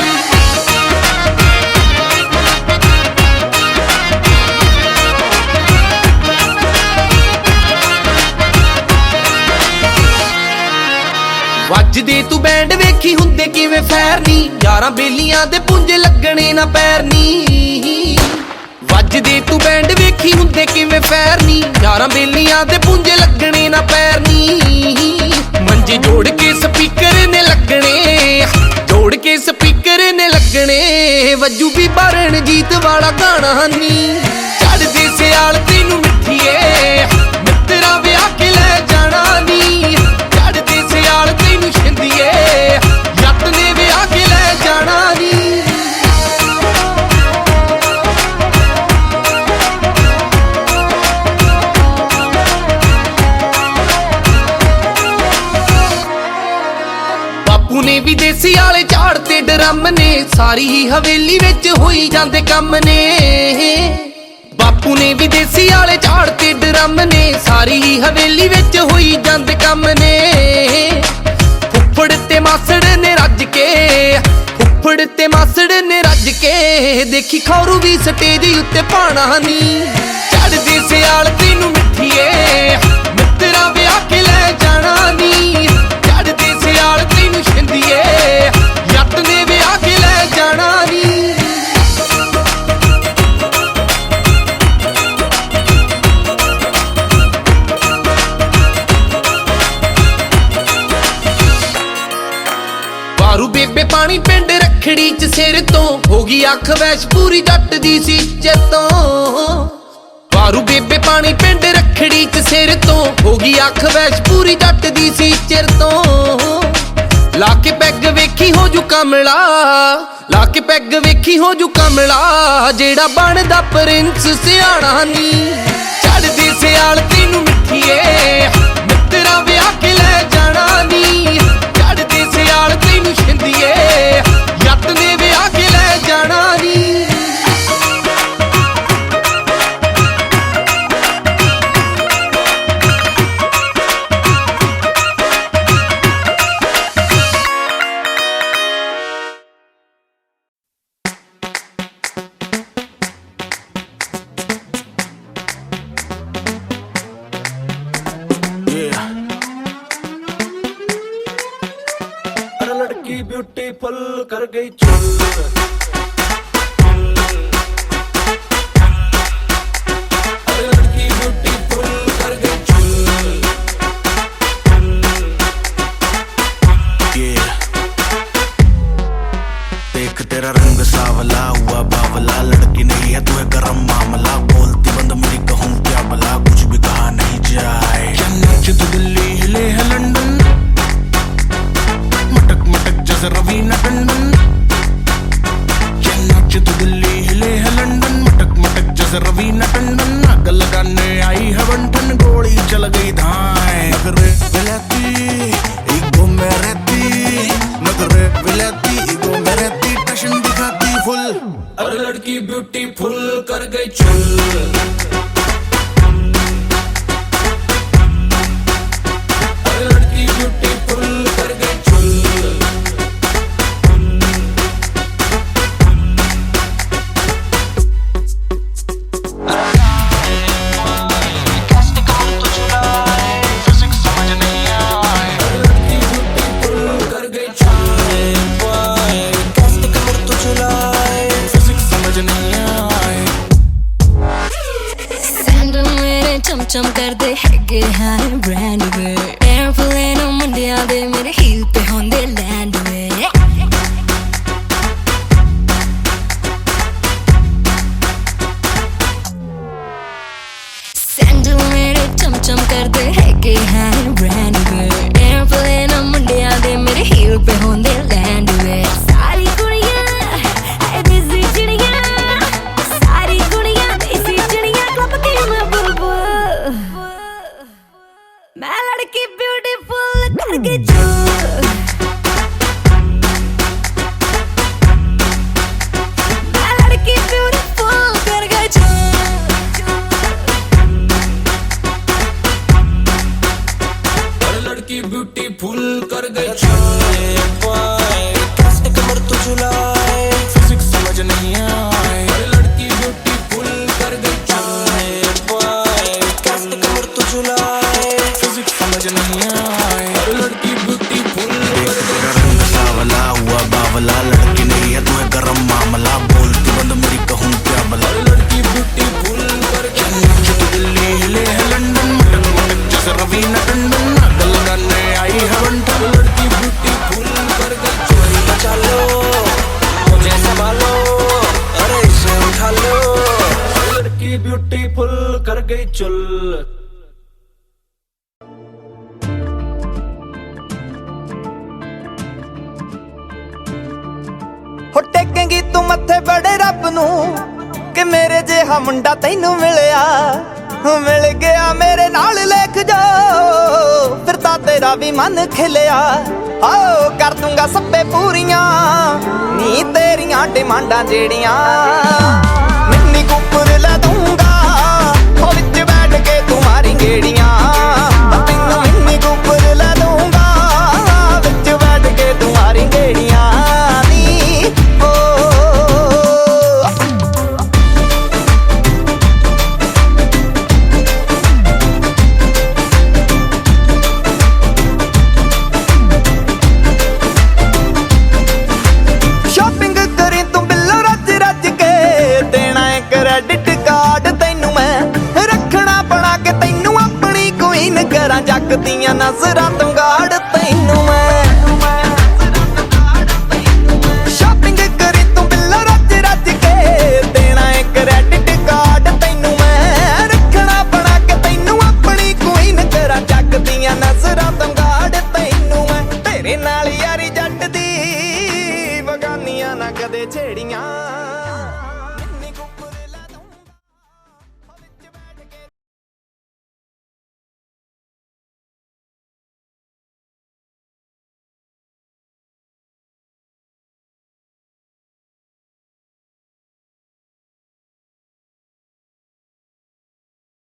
ਵੱਜਦੇ ਤੂੰ ਬੈਂਡ ਵੇਖੀ ਹੁੰਦੇ ਕਿਵੇਂ ਫੈਰ ਨੀ, ਯਾਰਾਂ ਬੇਲੀਆਂ ਦੇ ਪੁੰਜੇ ਲੱਗਣੇ ਨਾ ਪੈਰ ਨੀ, ਵੱਜਦੇ ਤੂੰ ਬੈਂਡ ਵੇਖੀ ਹੁੰਦੇ ਕਿਵੇਂ ਫੈਰ ਨੀ, ਯਾਰਾਂ ਬੇਲੀਆਂ ਦੇ ਪੁੰਜੇ ਲੱਗਣੇ ਨਾ ਪੈਰ ਨੀ, ਮੰਜੇ ਜੋੜ ਕੇ ਸਪੀਕਰ ਨੇ ਲੱਗਣੇ, ਜੋੜ ਕੇ ਸਪੀਕਰ ਨੇ ਲੱਗਣੇ, ਵੱਜੂ ਵੀ ਰਣਜੀਤ ਵਾਲਾ ਗਾਣਾ ਨੀ, ਚੜਦੇ ਸਿਆਲ ਤੈਨੂੰ ਮਿੱਠੀਏ ਮਿੱਤਰਾ ਵਿਆਹ ਕੇ ਲੈ ਜਾਣਾ ਨੀ, ਚੜਦੇ ਸਿਆਲ ਤੈਨੂੰ ਛਿੰਦੀਏ ਯੱਤ ਨੇ ਵਿਆਹ ਕੇ ਲੈ ਜਾਣਾ ਨੀ। ਬਾਪੂ ਨੇ ਵੀ ਦੇਸੀ ਵਾਲੇ ਝਾੜ ਤੇ ਡਰਮ ਨੇ, ਸਾਰੀ ਹੀ ਹਵੇਲੀ ਵਿੱਚ ਹੋਈ ਜਾਂਦੇ ਕੰਮ ਨੇ, ਬਾਪੂ ਨੇ ਵੀ ਦੇਸੀ ਵਾਲੇ ਝਾੜਤੇ ਡਰਮ ਨੇ ਸਾਰੀ ਹੀ ਹਵੇਲੀ ਵਿੱਚ ਹੋਈ ਜਾਂਦ ਕੰਮ ਨੇ ਫੁੱਫੜ ਤੇ ਮਾਸੜ ਨੇ ਰੱਜ ਕੇ ਫੁੱਫੜ ਤੇ ਮਾਸੜ ਨੇ ਰੱਜ ਕੇ ਦੇਖੀ ਖੌਰੂ ਵੀ ਸਟੇਜ ਉੱਤੇ ਪਾਣਾ ਨੀ ਚੜਦੀ ਸਿਆਲ ਤੈਨੂੰ ਮਿੱਠੀਏ ਮਿੱਤਰਾਂ ਵਿਆਹ ਕੇ ਲੈ ਜਾਣਾ ਨੀ ਚੜਦੀ ਸਿਆਲ ਤੈਨੂੰ ਛਿੰਦੀਏ ਜੱਟ ਨੇ ਵਿਆਹ ਕੇ ਲੈ ਜਾਣਾ ਨੀ ਵਾਰੂ ਬੇਬੇ ਪਾਣੀ ਪਿੰਡ ਰੱਖੜੀ ਚ ਸਿਰ ਤੋਂ ਹੋ ਗਈ ਅੱਖ ਵੈਸ਼ ਪੂਰੀ ਜੱਟ ਦੀ ਸੀ ਚੇਤੋਂ ਵਾਰੂ ਬੇਬੇ ਪਾਣੀ ਪਿੰਡ ਰੱਖੜੀ ਚ ਸਿਰ ਤੋਂ ਹੋ ਗਈ ਅੱਖ ਵੈਸ਼ ਪੂਰੀ ਜੱਟ ਦੀ ਸੀ ਚਿਰ ਤੋਂ ਲਾ ਕੇ ਪੈਗ ਵੇਖੀ ਹੋ ਜੂ ਕਮਲਾ ਲਾ ਕੇ ਪੈਗ ਵੇਖੀ ਹੋ ਜੂ ਕਮਲਾ ਜਿਹੜਾ ਬਣਦਾ ਪ੍ਰਿੰਸ ਸਿਆਣਾ ਨੀ ਚੜਦੀ ਸਿਆਲ ਤੈਨੂੰ ਮਿੱਠੀਏ ਮਿੱਤਰਾਂ ਵਿਆਹ ਕੇ ਲੈ ਜਾਣਾ ਨੀ ਚੜਦੀ ਸਿਆਲ ਤੈਨੂੰ ਛਿੰਦੀਏ ਜੱਟ ਨੇ ਵਿਆਹ ਕੇ ਲੈ ਜਾਣਾ ਨੀ लड़की ब्यूटीफुल कर गई चुल लड़की ब्यूटीफुल कर गई चुल देख तेरा रंग सावला हुआ बावला लड़की नहीं है तू है गरम मामला बोलती बंद मेरी कहूँ क्या भला कुछ भी कहा नहीं जाए चेन्नई तो दिल्ली हिले है लंदन मटक मटक जैसे रवीना टंडन चेन्नई तो दिल्ली हिले है लंदन मटक मटक जैसे रवीना टंडन आग लगाने आई है बंठन गोली चल गई धाए नगरे विलाती ईगो में रहती नगरे विलाती ईगो में रहती टशन दिखाती फुल और लड़की ब्यूटीफुल कर गई चुल चम कर दे हैगे हाय ब्रांड वे एयरप्लेन मुंडिया दे मेरे हील पे होंदे लैंड वे सैंडल मेरे चम कर दे हैगे हाय ब्रांड वे एयरप्लेन मुंडिया दे मेरे हील पे होंदे लैंड वे सारी कुड़ियां है देसी चिड़ियां सारी कुड़ियां देसी चिड़ियां क्लब के मैं बुलबुल मैं लड़की ब्यूटीफुल कर गई चुल मैं लड़की ब्यूटीफुल कर गई चुल लड़की ब्यूटीफुल कर गई चुल कैसे कमर तो झुलाए फिजिक्स समझ नहीं आए लड़की ब्यूटीफुल कर गई चुल कैसे कमर तो झुलाए समझ नहीं आए लड़की ब्यूटीफुल रंग सावला हुआ बावला लड़की नहीं है तू है गरम मामला बोलती बंद मेरी कहूँ क्या भला लड़की ब्यूटीफुल कर दिल्ली हिले है लंदन मटक मटक जैसे रवीना टंडन आग लगाने आई है बंठन लड़की ब्यूटीफुल कर गई चोरी बचा लो मुझे संभालो अरे इसे उठा लो लड़की ब्यूटीफुल कर गई चुल हो टेकेंगी तू मत्थे बड़े रब नू कि मेरे जिहा मुंडा तैनू मिलिया मिल गया मेरे नाल लेख जो फिर ता तेरा भी मन खिलिया आओ कर दूंगा सब्बे पूरियां नी तेरियां डिमांडां जेड़ियां मिन्नी कुकुर ला दूंगा ਗੇੜੀਆਂ ਤੈਨੂੰ ਮਿੰਨੀ ਕੂਪਰ ਲੈ ਦੂੰਗਾ ਵਿੱਚ ਬੈਠ ਕੇ ਤੂੰ ਮਾਰੀ ਗੇੜੀਆਂ ਨੀ ਓ ਸ਼ਾਪਿੰਗ ਕਰੀ ਤੂੰ ਬਿੱਲੋ ਰੱਜ ਰੱਜ ਕੇ ਦੇਣਾ ਏ ਕ੍ਰੈਡਿਟ ਕਾਰਡ ਤੈਨੂੰ ਮੈਂ ਰੱਖਣਾ ਬਣਾ ਕੇ ਤੈਨੂੰ ਆਪਣੀ ਕੁਈਨ ਕਰਾਂ ਜੱਗ ਦੀਆਂ ਨਜ਼ਰਾਂ ਤੋਂ ਗਾੜ ਤੈਨੂੰ ਮੈਂ ਸ਼ਾਪਿੰਗ ਕਰੀ ਤੂੰ ਬਿੱਲੋ ਰੱਜ ਰੱਜ ਕੇ ਦੇਣਾ ਏ ਕ੍ਰੈਡਿਟ ਕਾਰਡ ਤੈਨੂੰ ਮੈਂ ਰੱਖਣਾ ਬਣਾ ਕੇ ਤੈਨੂੰ ਆਪਣੀ ਕੁਈਨ ਕਰਾਂ ਜੱਗ ਦੀਆਂ ਨਜ਼ਰਾਂ ਤੋਂ ਗਾੜ ਤੈਨੂੰ ਮੈਂ ਤੇਰੇ ਨਾਲ ਯਾਰੀ ਜੱਟ ਦੀ ਬਗਾਨੀਆਂ ਨਾ ਕਦੇ ਛੇੜੀਆਂ